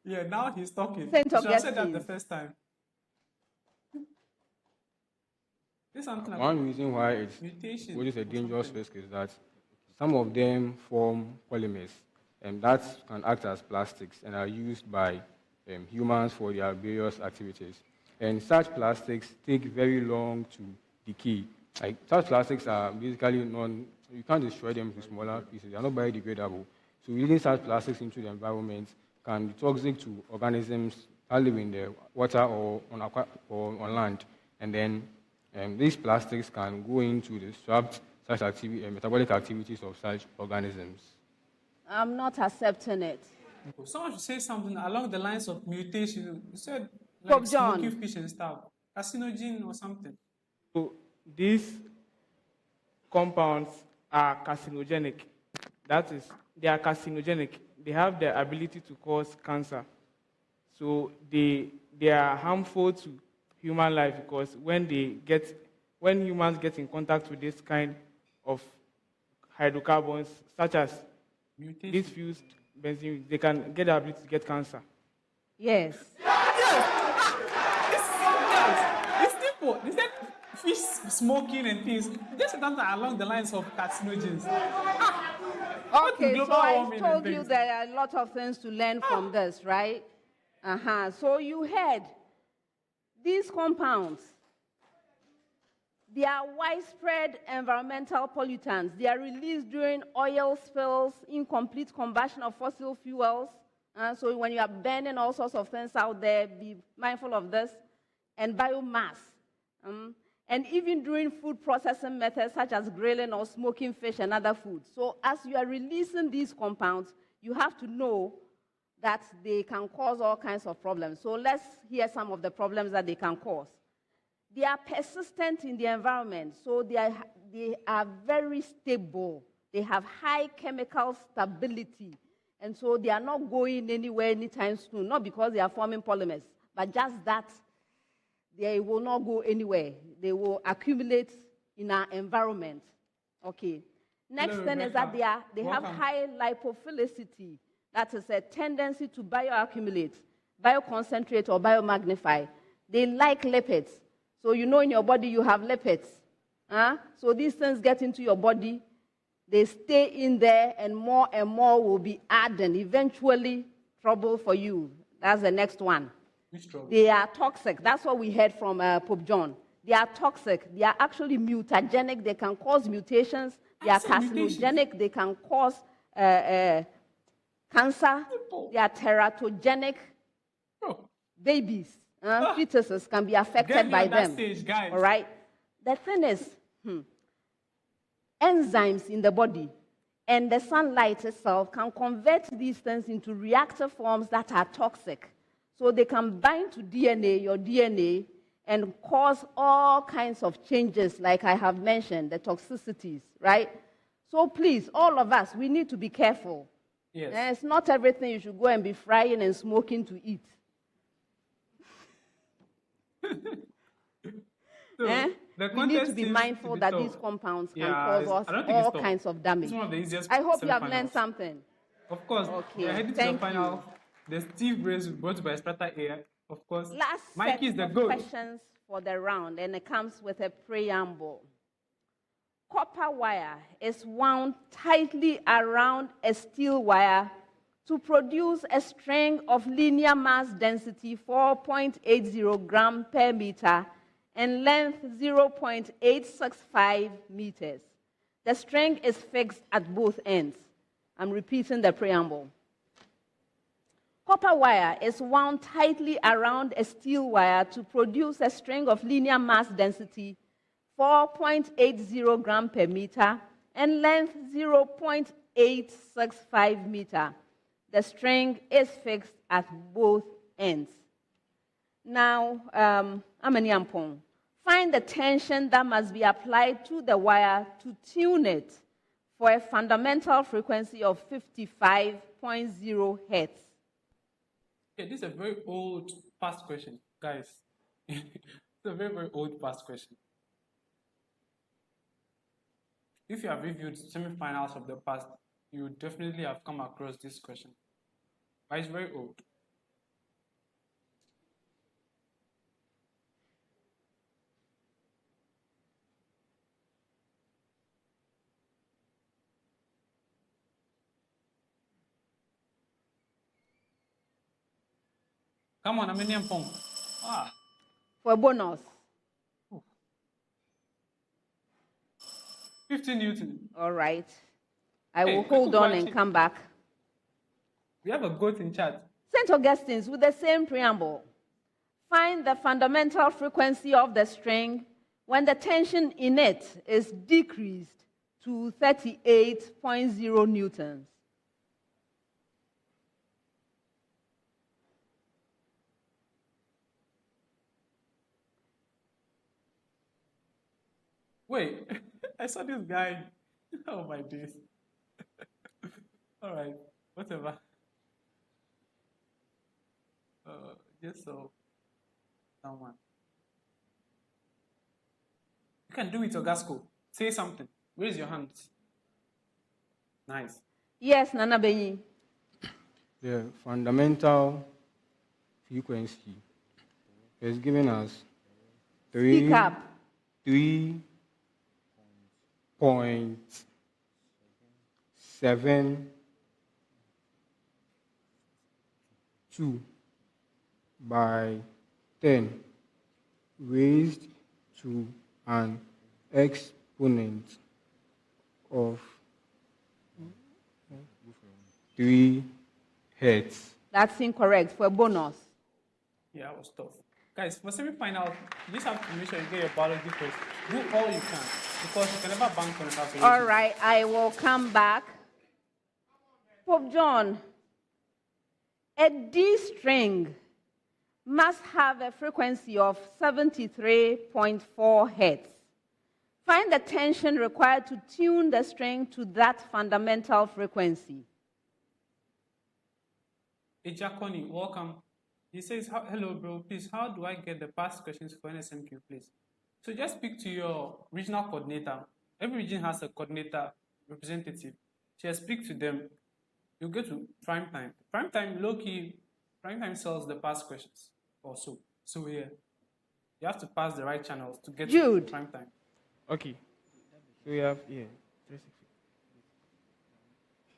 Yeah, now he's talking. St. You should have said that Augustine. the first time. There's something about One reason why it's mutation. what is a dangerous risk is that some of them form polymers, and that can act as plastics and are used by humans for their various activities. And such plastics take very long to decay. Like such plastics are basically you can't destroy them to smaller pieces. They are not biodegradable. So releasing such plastics into the environment can be toxic to organisms that live in the water or on land. And then these plastics can go into disrupt such metabolic activities of such organisms. I'm not accepting it. Someone should say something along the lines of mutation. You said Pope like John. smoking fish and stuff, carcinogen or something. So these compounds are carcinogenic. That is, they are carcinogenic. They have the ability to cause cancer. So they are harmful to human life because when humans get in contact with this kind of hydrocarbons, such as Mutation. these fused benzene, they can get the ability to get cancer. Yes. It's simple. They said fish smoking and things. Just something along the lines of carcinogens. Okay, so global I warming told and you things. there are a lot of things to learn from this, right? So you heard these compounds. They are widespread environmental pollutants. They are released during oil spills, incomplete combustion of fossil fuels. So when you are burning all sorts of things out there, be mindful of this. And biomass. And even during food processing methods such as grilling or smoking fish and other foods. So as you are releasing these compounds, you have to know that they can cause all kinds of problems. So let's hear some of the problems that they can cause. They are persistent in the environment, so they are very stable. They have high chemical stability, and so they are not going anywhere anytime soon, not because they are forming polymers, but just that they will not go anywhere. They will accumulate in our environment. Okay. Next Hello, thing is that Rebecca. they have high lipophilicity. That is a tendency to bioaccumulate, bioconcentrate, or biomagnify. They like lipids. So you know in your body you have lipids. So these things get into your body, they stay in there, and more will be added. Eventually, trouble for you. That's the next one. Which trouble? They are toxic. That's what we heard from Pope John. They are toxic. They are actually mutagenic. They can cause mutations. They are carcinogenic. They can cause cancer. They are teratogenic. Babies, fetuses can be affected by them. Stage, guys. All right? The thing is, enzymes in the body and the sunlight itself can convert these things into reactive forms that are toxic. So they can bind to DNA, your DNA, and cause all kinds of changes, like I have mentioned, the toxicities, right? So please, all of us, we need to be careful. Yes. It's not everything you should go and be frying and smoking to eat. We need to be mindful that these compounds can cause us all kinds of damage. I hope you have learned something. Of course. Okay, We're heading to the final. The Steve Brace brought by Splatter Air, of course. Last Mikey is set the of goat. questions for the round, and it comes with a preamble. Copper wire is wound tightly around a steel wire to produce a string of linear mass density 4.80 gram per meter and length 0.865 meters. The string is fixed at both ends. I'm repeating the preamble. Copper wire is wound tightly around a steel wire to produce a string of linear mass density 4.80 gram per meter and length 0.865 meter. The string is fixed at both ends. Now, Amaniampong, find the tension that must be applied to the wire to tune it for a fundamental frequency of 55.0 hertz. Okay, this is a very old past question, guys. It's a very, very old past question. If you have reviewed semifinals of the past, you would definitely have come across this question. But it's very old. Come on, Amaniampong. For a bonus. 50 Newton. All right. I will hold on and come back. We have a goat in chat. St. Augustine's, with the same preamble, find the fundamental frequency of the string when the tension in it is decreased to 38.0 newtons. Wait, I saw this guy. Oh my days. All right, whatever. Just so someone. You can do it, Ogasco. Say something. Raise your hands. Nice. Yes, Nana Benyi. The fundamental frequency is giving us Speak up. 3.72 by 10 raised to an exponent of 3 hertz. That's incorrect for a bonus. Yeah, that was tough. Guys, for semi-final, you just have to make sure you get your biology first. Do all you can, because you can never bank on it. All right, I will come back. Pope John, a D string must have a frequency of 73.4 hertz. Find the tension required to tune the string to that fundamental frequency. Ejakoni, welcome. He says, hello, bro. Please, how do I get the past questions for NSMQ, please? So just speak to your regional coordinator. Every region has a coordinator representative. Just speak to them. You go to prime time. Prime time, low-key, prime time sells the past questions also. So, yeah, you have to pass the right channels to get to prime time. Okay. So we have, yeah, 360.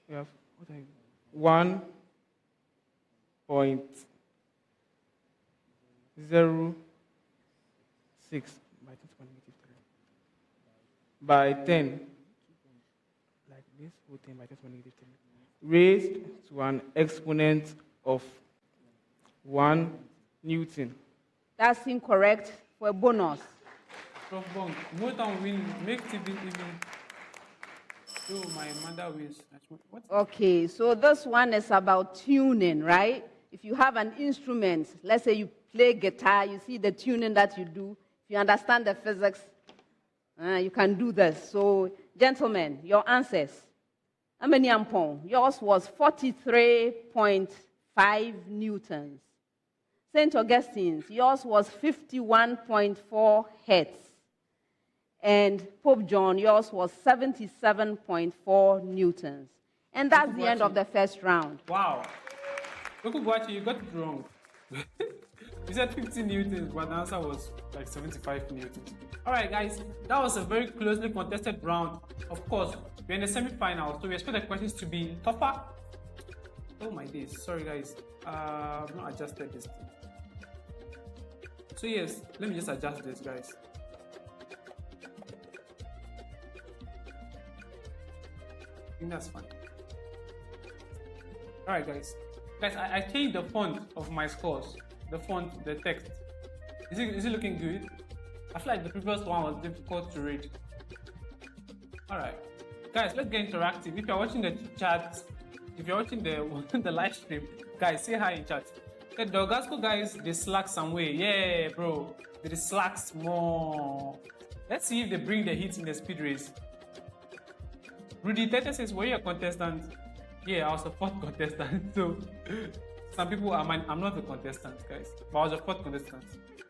We have, what are you? 1.06 by 10 like this, whole 10 by 10 to the negative 10, raised to an exponent of 1 Newton. That's incorrect for a bonus. Prof. Bong, more than win, make it even. So my mother wins. What? Okay, so this one is about tuning, right? If you have an instrument, let's say you play guitar, you see the tuning that you do. If you understand the physics, you can do this. So, gentlemen, your answers. Amaniampong, yours was 43.5 newtons. St. Augustine's, yours was 51.4 hertz. And Pope John, yours was 77.4 newtons. And that's the end of the first round. Wow. Okubuachi, you got it wrong. You said 50 newtons, but the answer was like 75 newtons. All right, guys, that was a very closely contested round. Of course, we're in the semi-final, so we expect the questions to be tougher. Oh my days, sorry guys. I've not adjusted this thing. So yes, let me just adjust this, guys. I think that's fine. All right, guys. Guys, I changed the font of my scores. The font, the text. Is it looking good? I feel like the previous one was difficult to read. All right, guys, let's get interactive. If you're watching the chat, if you're watching the live stream, guys, say hi in chat. Okay, the Ogasco guys, they slack some way. Yeah, bro, they slack more. Let's see if they bring the hits in the speed race. Rudy Tete says, were you a contestant? Yeah, I was a fourth contestant. So some people are I'm not a contestant, guys, but I was a fourth contestant.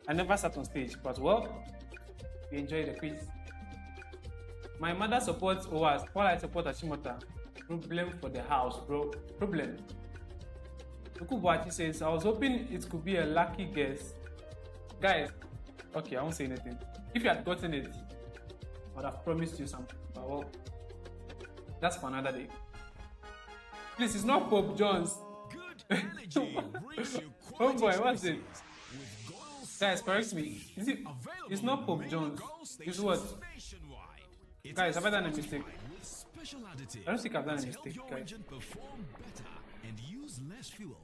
I never sat on stage, but well, we enjoyed the quiz. My mother supports OAS, while I support Ashimota. Problem for the house, bro. Problem. Okubuachi says, I was hoping it could be a lucky guess. Guys, okay, I won't say anything. If you had gotten it, I would have promised you something. But well, that's for another day. Please, it's not Pope John's. Oh boy, what's it? Guys, correct me. Is it? It's not Pope John's. It's what? Guys, have I done a mistake? I don't think I've done a mistake, guys. and use less fuel.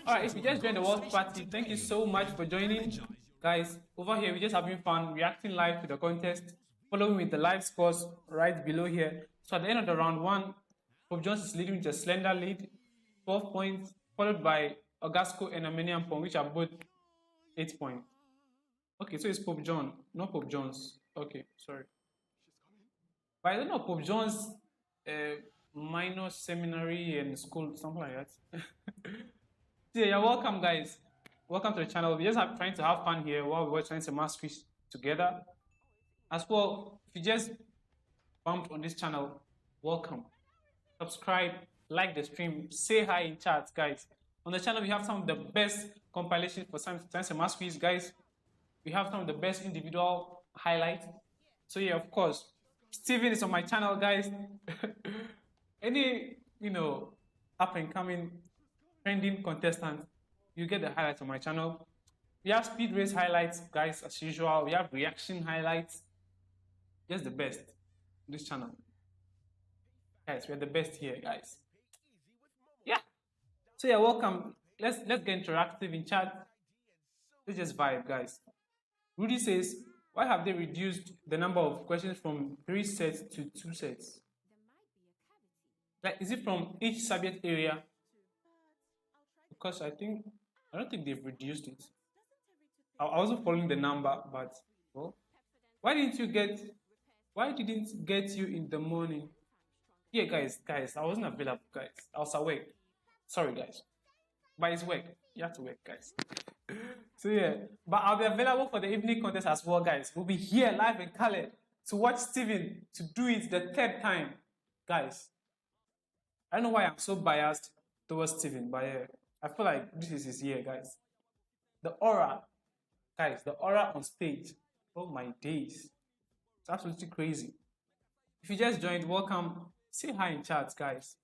Alright, if you just joined the Watchparty, thank you so much for joining. Guys, over here, we're just having fun, reacting live to the contest. Follow me with the live scores right below here. So at the end of the round one, Pope Jones is leading with a slender lead, 12 points, followed by Augustine and Amaniampong, which are both 8 points. Okay, so it's Pope John, not Pope Jones. Okay, sorry. But I don't know, Pope Jones, minor seminary and school, something like that. Yeah, you're welcome, guys. Welcome to the channel. We're just trying to have fun here while we're trying to master quiz together. As well, if you just bumped on this channel, welcome. Subscribe, like the stream, say hi in chat, guys. On the channel, we have some of the best compilations for science and math quiz, guys. We have some of the best individual highlights. So yeah, of course, Steven is on my channel, guys. Any, up and coming trending contestant, you get the highlights on my channel. We have speed race highlights, guys, as usual. We have reaction highlights. Just the best on this channel. Guys, we're the best here, guys. Yeah. So yeah, welcome. Let's get interactive in chat. Let's just vibe, guys. Rudy says, why have they reduced the number of questions from 3 sets to 2 sets? Like, is it from each subject area? Because I don't think they've reduced it. I wasn't following the number, but well, why didn't get you in the morning? Yeah, guys, I wasn't available, guys. I was awake. Sorry, guys. But it's work. You have to work, guys. So yeah, but I'll be available for the evening contest as well, guys. We'll be here live in color to watch Steven to do it the 3rd time, guys. I don't know why I'm so biased towards Steven, but yeah, I feel like this is his year, guys. The aura, guys, the aura on stage. Oh my days. It's absolutely crazy. If you just joined, welcome. Say hi in chat, guys.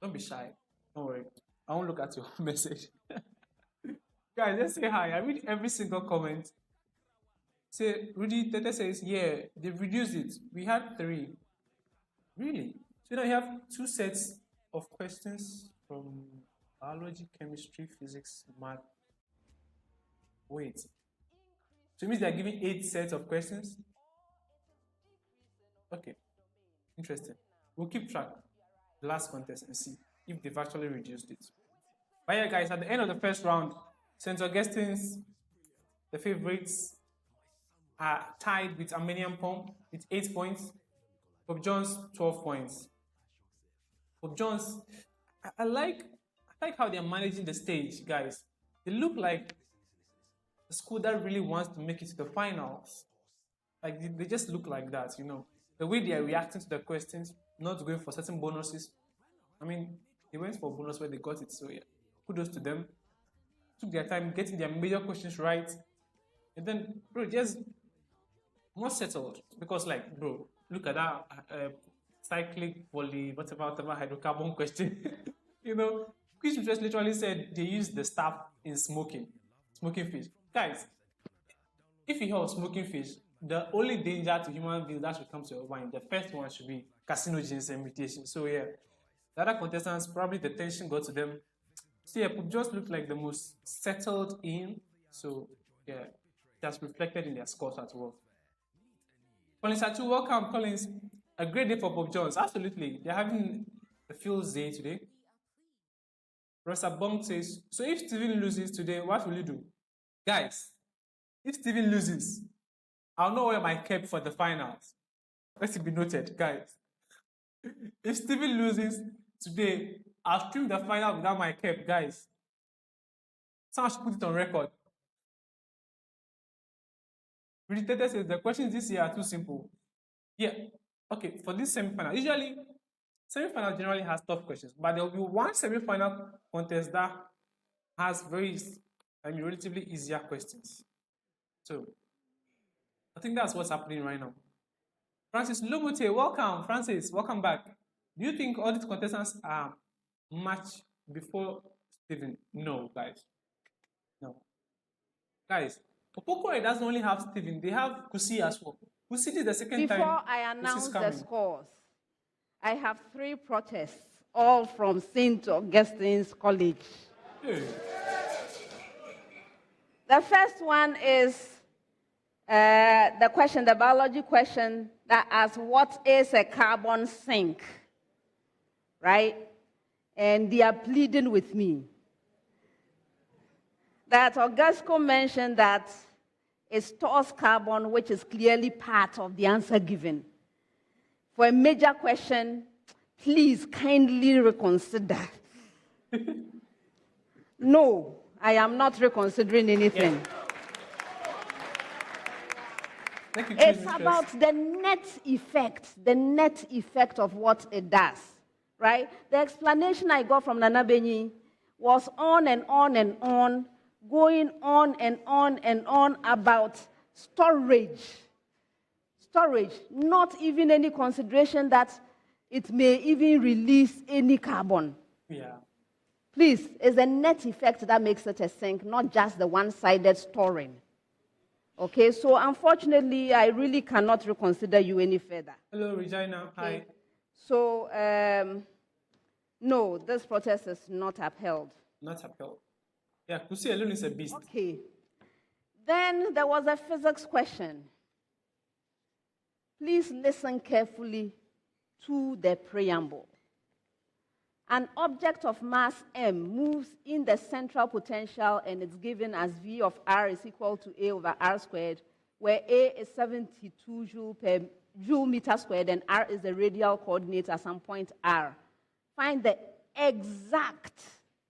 Don't be shy. Don't worry. I won't look at your message. Guys, just say hi. I read every single comment. Say, Rudy Tete says, yeah, they've reduced it. We had 3. Really? So now you have 2 sets of questions from biology, chemistry, physics, math. Wait. So it means they're giving 8 sets of questions? Okay. Interesting. We'll keep track the last contest and see if they've actually reduced it. But yeah, guys, at the end of the first round, St. Augustine's, the favorites, are tied with Amaniampong with 8 points. Pope Jones, 12 points. Pope Jones, I like how they're managing the stage, guys. They look like a school that really wants to make it to the finals. Like, they just look like that, The way they are reacting to the questions, not going for certain bonuses. I mean, they went for a bonus where they got it, so yeah. Kudos to them. Took their time getting their major questions right. And then, bro, just more settled. Because, like, bro, look at that cyclic volley, whatever hydrocarbon question. Quiz just literally said they use the stuff in smoking fish. Guys, if you hear of smoking fish, the only danger to human beings that should come to your mind, the first one should be carcinogens and mutation. So yeah, the other contestants, probably the tension got to them. So yeah, Pope just looked like the most settled in. So yeah, that's reflected in their scores as well. Collins Atu, welcome, Collins. A great day for Pope Jones. Absolutely. They're having a field day today. Rosa Bong says, so if Steven loses today, what will you do? Guys, if Steven loses, I'll not wear my cap for the finals. Let it be noted, guys. If Steven loses today, I'll stream the final without my cap, guys. Someone should put it on record. Reditator says the questions this year are too simple. Yeah, okay, for this semi-final, usually semi-final generally has tough questions, but there will be one semi-final contest that has relatively easier questions. So I think that's what's happening right now. Francis Lumute, welcome. Francis, welcome back. Do you think all these contestants are matched before Steven? No, guys. No. Guys, Opokore doesn't only have Steven, they have Kusi as well. Kusi is the second time. Before I announce the scores, I have 3 protests all from St. Augustine's College. The first one is the question, the biology question that asks, what is a carbon sink? Right? And they are pleading with me that Augustine mentioned that it stores carbon, which is clearly part of the answer given. For a major question, please kindly reconsider. No, I am not reconsidering anything. Thank you, It's Mrs. about the net effect of what it does, right? The explanation I got from Nana Benyi was on and on and on, going on and on and on about storage. Storage, not even any consideration that it may even release any carbon. Yeah. Please, it's the net effect that makes it a sink, not just the one-sided storing. Okay, so unfortunately, I really cannot reconsider you any further. Hello, Regina. Okay. Hi. So, no, this protest is not upheld. Not upheld. Yeah, Kusi alone is a beast. Okay. Then there was a physics question. Please listen carefully to the preamble. An object of mass m moves in the central potential and it's given as V of r is equal to A over r squared, where A is 72 joule meter squared and r is the radial coordinate at some point r. Find the exact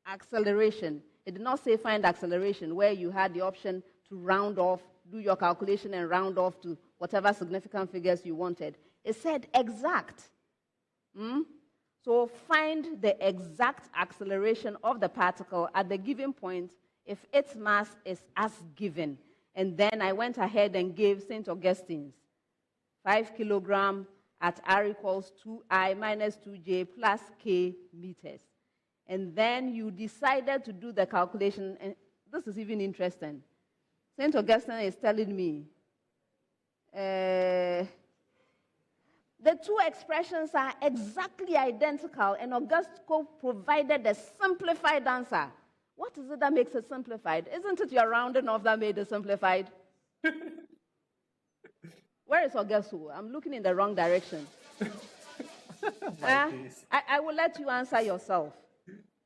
acceleration. It did not say find acceleration, where you had the option to round off, do your calculation and round off to whatever significant figures you wanted. It said exact. So find the exact acceleration of the particle at the given point if its mass is as given. And then I went ahead and gave St. Augustine's 5 kilogram at r equals 2I minus 2j plus k meters. And then you decided to do the calculation, and this is even interesting. St. Augustine is telling me the two expressions are exactly identical, and Augustine provided a simplified answer. What is it that makes it simplified? Isn't it your rounding off that made it simplified? Where is Augustine? I'm looking in the wrong direction. I will let you answer yourself.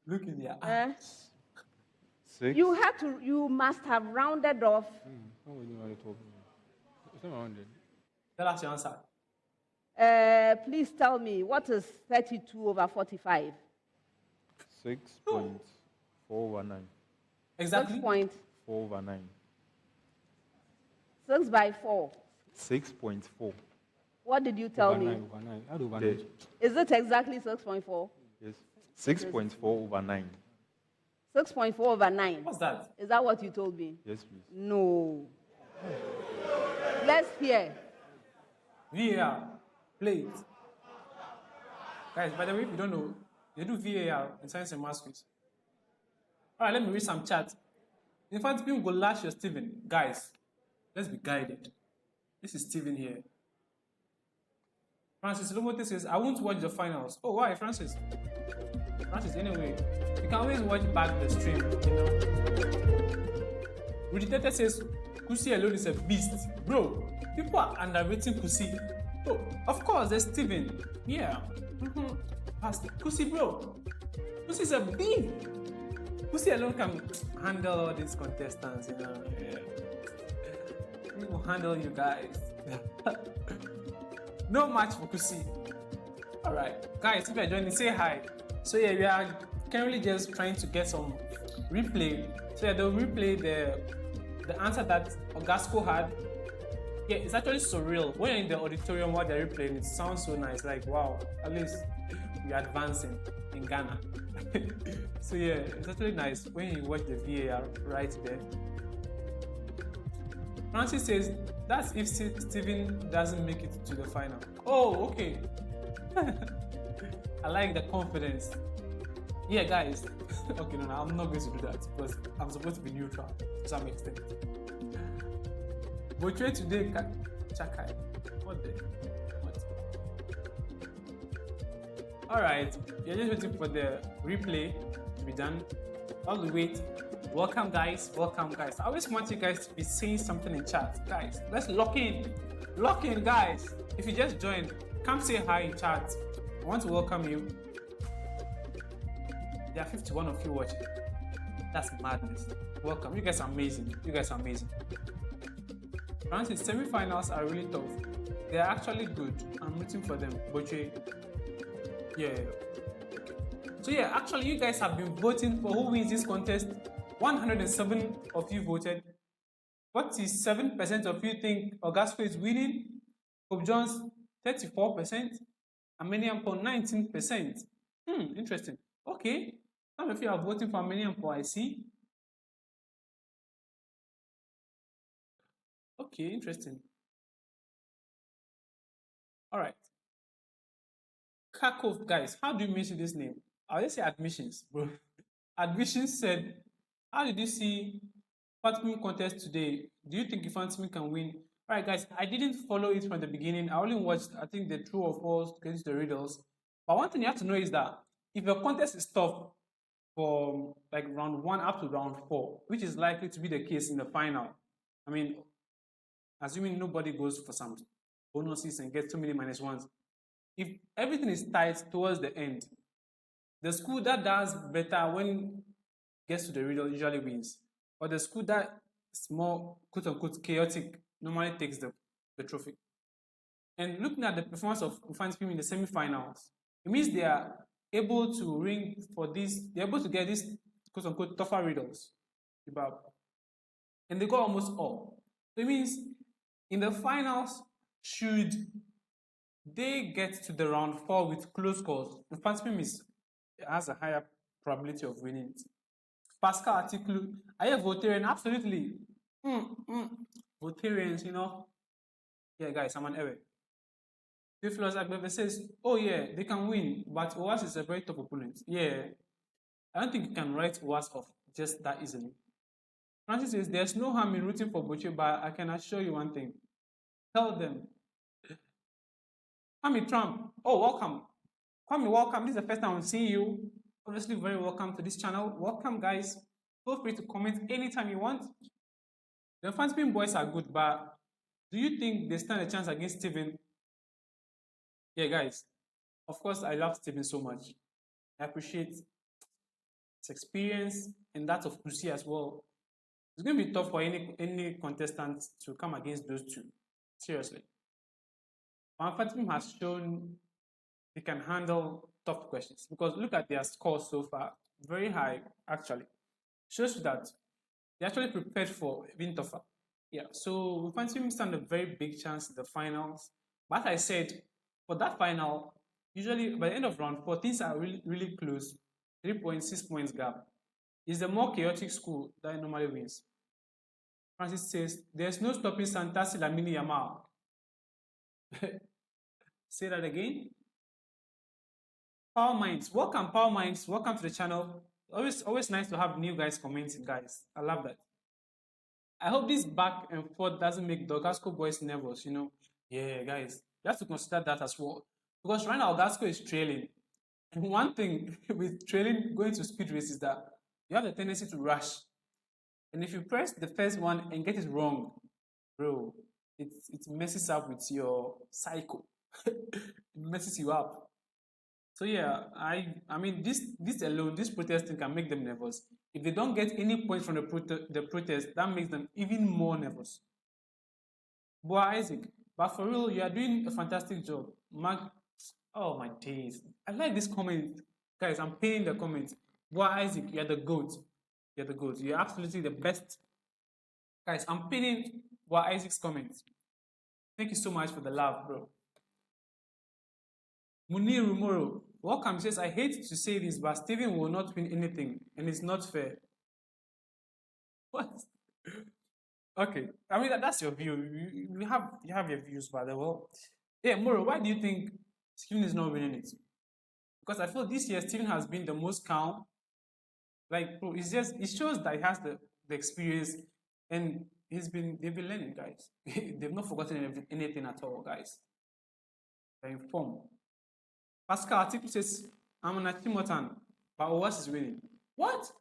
Look in your eyes. You must have rounded off. It's not rounded. Tell us your answer. Please tell me, what is 32 over 45? 6.4 over 9. Exactly. 6.4 over 9. 6 by 4. 6.4. What did you tell Over me? 9, over 9. How do over 9? Is it exactly 6.4? Yes. 6.4 over 9. 6.4 over 9. What's that? Is that what you told me? Yes, please. No. Let's hear. VAR. Play it. Guys, by the way, if you don't know, they do VAR in science and math quiz. All right, let me read some chat. In fact, people go lash your Stephen. Guys, let's be guided. This is Stephen here. Francis Lomote says, I won't watch the finals. Oh, why, Francis? Francis, anyway, you can always watch back the stream, you know. Ruditete says, Kusi alone is a beast. Bro, people are underrating Kusi. Oh, of course, there's Steven. Yeah. Pastor Kusi, bro. Kusi is a beast. Kusi alone can handle all these contestants, you know. Yeah. He will handle you guys. No match for Kusi. Alright, guys, if you're joining, say hi. So yeah, we are currently just trying to get some replay. So yeah, they'll replay the answer that Augustine had. Yeah, it's actually surreal. When you're in the auditorium while they're replaying, it sounds so nice. Like, wow, at least we're advancing in Ghana. So yeah, it's actually nice when you watch the VAR right there. Francis says, that's if Steven doesn't make it to the final. Oh, okay. I like the confidence. Yeah, guys. Okay, no, I'm not going to do that because I'm supposed to be neutral to some extent. But today, Chakai. What the? What? All right, you're just waiting for the replay to be done. All the wait. Welcome, guys. Welcome, guys. I always want you guys to be saying something in chat, guys. Let's lock in. Lock in, guys. If you just joined, come say hi in chat. I want to welcome you. There are 51 of you watching. That's madness. Welcome. You guys are amazing. You guys are amazing. Francis, semi-finals are really tough. They're actually good. I'm rooting for them. Boche. Yeah. So yeah, actually you guys have been voting for who wins this contest. 107 of you voted. 47% of you think Augustine is winning. Pope John's 34%. Amaniampong 19%. Interesting. Okay. Some of you are voting for Amaniampong, I see. Okay, interesting. All right. Kakov, guys, how do you mention this name? I'll just say admissions, bro. Admissions said, how did you see Fatima contest today? Do you think Fatima can win? All right, guys, I didn't follow it from the beginning. I only watched, I think, the true or false against the riddles. But one thing you have to know is that if your contest is tough from like round 1 up to round 4, which is likely to be the case in the final, I mean, assuming nobody goes for some bonuses and gets too many -1s, if everything is tight towards the end, the school that does better when it gets to the riddle usually wins. But the school that is more quote-unquote chaotic normally takes the trophy. And looking at the performance of Ufan Team in the semi-finals, it means they are able to ring for this, they're able to get these quote-unquote tougher riddles. And they got almost all. So it means in the finals, should they get to the round 4 with close scores, Ufan Team has a higher probability of winning it. Pascal Article, are you a Votarian? Absolutely. Votarians, you know. Yeah, guys, I'm an error. Fiflos Agbebe says, oh yeah, they can win, but OAS is a very tough opponent. Yeah, I don't think you can write OAS off just that easily. Francis says, there's no harm in rooting for Boche, but I can assure you one thing. Tell them. Kwame Trump, oh, welcome. Kwame, welcome. This is the first time I'm seeing you. Obviously, very welcome to this channel. Welcome, guys. Feel free to comment anytime you want. The Fanspin boys are good, but do you think they stand a chance against Steven? Yeah, guys. Of course, I love Steven so much. I appreciate his experience and that of Lucy as well. It's going to be tough for any contestant to come against those two. Seriously. Fanspin has shown they can handle tough questions because look at their scores so far. Very high, actually. Shows that they actually prepared for being tougher. Yeah, so we find him stand a very big chance in the finals. But as I said, for that final, usually by the end of round 4, things are really, really close. 3.6 points gap. It's the more chaotic school that normally wins. Francis says, there's no stopping Santasi Lamini Yamal. Say that again. Power Minds, welcome Power Minds, welcome to the channel. Always nice to have new guys commenting, guys. I love that. I hope this back and forth doesn't make the Gasco boys nervous, you know. Yeah, guys, you have to consider that as well. Because right now, Gasco is trailing. And one thing with trailing going to speed race is that you have the tendency to rush. And if you press the first one and get it wrong, bro, it messes up with your cycle. It messes you up. So yeah, I mean this alone, this protesting can make them nervous. If they don't get any points from the protest, that makes them even more nervous. Boy Isaac, but for real, you are doing a fantastic job. Mark, oh my days. I like this comment. Guys, I'm paying the comment. Boy Isaac, you're the GOAT. You're the GOAT. You're absolutely the best. Guys, I'm pinning Boy Isaac's comments. Thank you so much for the love, bro. Munir Rumoro, welcome. He says, I hate to say this, but Steven will not win anything, and it's not fair. What? Okay, I mean that's your view. You have your views, but well, yeah, Moro, why do you think Steven is not winning it? Because I feel this year Steven has been the most calm. Like, bro, it shows that he has the experience, and they've been learning, guys. They've not forgotten anything at all, guys. They're informed. Pascal, article says, I'm an Achimotan, but Owas is winning. What?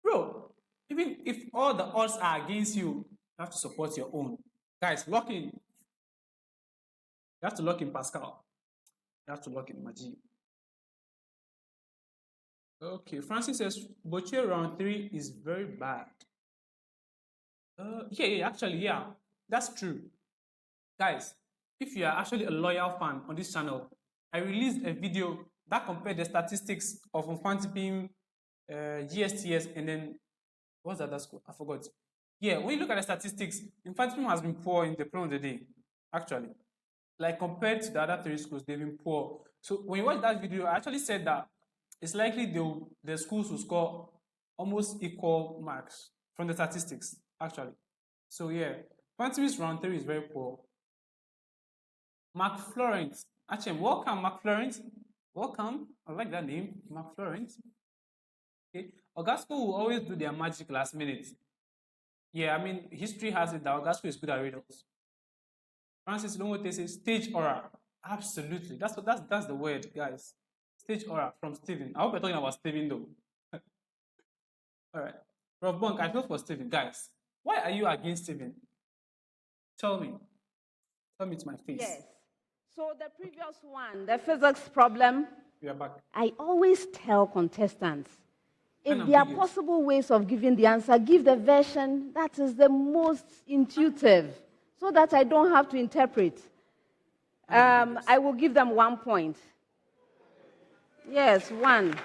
Bro, even if all the odds are against you, you have to support your own. Guys, lock in. You have to lock in Pascal. You have to lock in Maji. Okay, Francis says, Boche round 3 is very bad. Actually, yeah, that's true. Guys, if you are actually a loyal fan on this channel, I released a video that compared the statistics of Infantipim, GSTS, and then what's the other school? I forgot. Yeah, when you look at the statistics, Infantipim has been poor in the play of the day, actually. Like compared to the other 3 schools, they've been poor. So when you watch that video, I actually said that it's likely the schools will score almost equal marks from the statistics, actually. So yeah, Infantipim's round 3 is very poor. Mark Florence. Actually, welcome, Mark Florence. Welcome. I like that name, Mark Florence. Okay. Augustine will always do their magic last minute. Yeah, I mean, history has it that Augustine is good at riddles. Francis Longote says stage aura. Absolutely. That's the word, guys. Stage aura from Stephen. I hope you're talking about Stephen though. All right. Prof. Bonk, I feel for Stephen. Guys, why are you against Stephen? Tell me. Tell me to my face. Yes. So the previous one, the physics problem, We are back. I always tell contestants, if And there are ambiguous. possible ways of giving the answer, give the version that is the most intuitive, so that I don't have to interpret. I will give them 1 point. Yes, 1.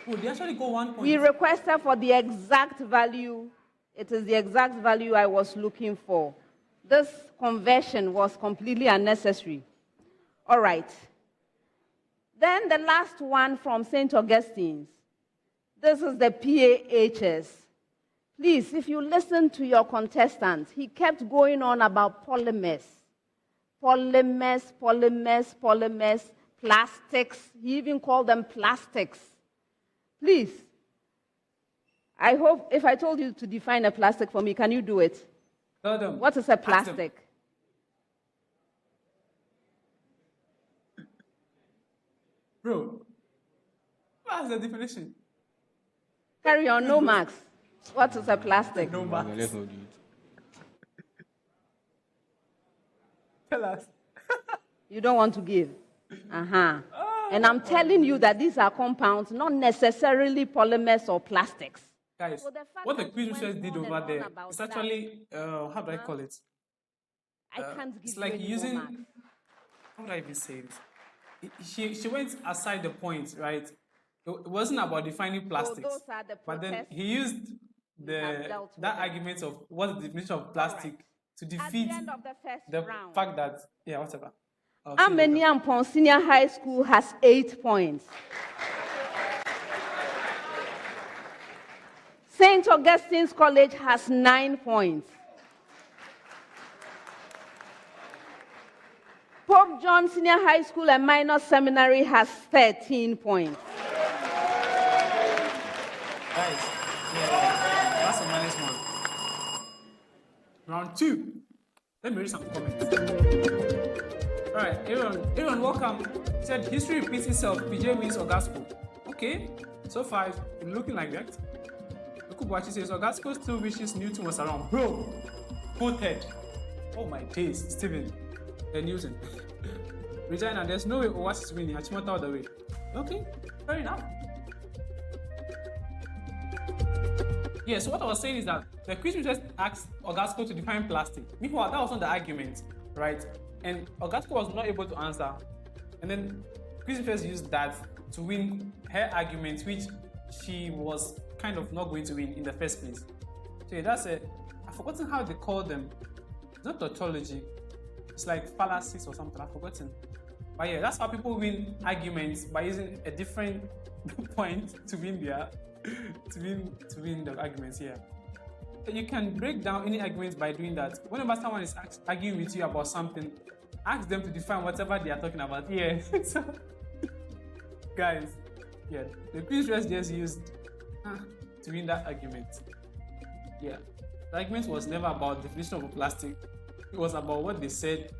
Oh, they actually go 1 point. We requested for the exact value. It is the exact value I was looking for. This conversion was completely unnecessary. All right. Then the last one from St. Augustine's. This is the PAHS. Please, if you listen to your contestant, he kept going on about polymers. Polymers, polymers, polymers, plastics. He even called them plastics. Please, I hope if I told you to define a plastic for me, can you do it? Tell them. What is a plastic? Bro, what's the definition? Carry on, no marks. What is a plastic? No Okay, math. let's not do it. Tell us. You don't want to give. And I'm telling you that these are compounds, not necessarily polymers or plastics. Guys, So the fact what the that you quiz went research did on and over on there about is that, actually, how do I call it? I can't give It's you like any more using, marks. how do I even say it? She went aside the point, right? It wasn't about defining plastics. those are the But then protests he used we have dealt with that them. argument of what's the definition of plastic to At the defeat end of the first the round, fact that, yeah, whatever. I'll see you later. Amaniampong Senior High School has 8 points. St. Augustine's College has 9 points. Pope John Senior High School and Minor Seminary has 13 points. Guys, yeah, that's a minus 1. Round 2. Let me read some comments. All right, Aaron, welcome. He said history repeats itself. PJ means Ogasco. Okay, so far it's looking like that. Okubuachi says Ogasco still wishes Newton was around. Bro, quoted. Oh my days, Stephen. Newton. Regina, there's no way Owas is winning. Achimota all the way. Okay, fair enough. Yeah, so what I was saying is that the quiz just asked Ogasco to define plastic. Meanwhile, that was not the argument, right? And Ogasco was not able to answer. And then quiz just used that to win her argument, which she was kind of not going to win in the first place. So yeah, that's it. I've forgotten how they call them. It's not tautology. It's like fallacies or something. I've forgotten. But yeah, that's how people win arguments, by using a different point to win their to win the arguments here. So you can break down any arguments by doing that. Whenever someone is arguing with you about something, ask them to define whatever they are talking about. Yeah. So, guys, yeah, the quiz just used to win that argument. Yeah, the argument was never about the definition of a plastic. It was about what they said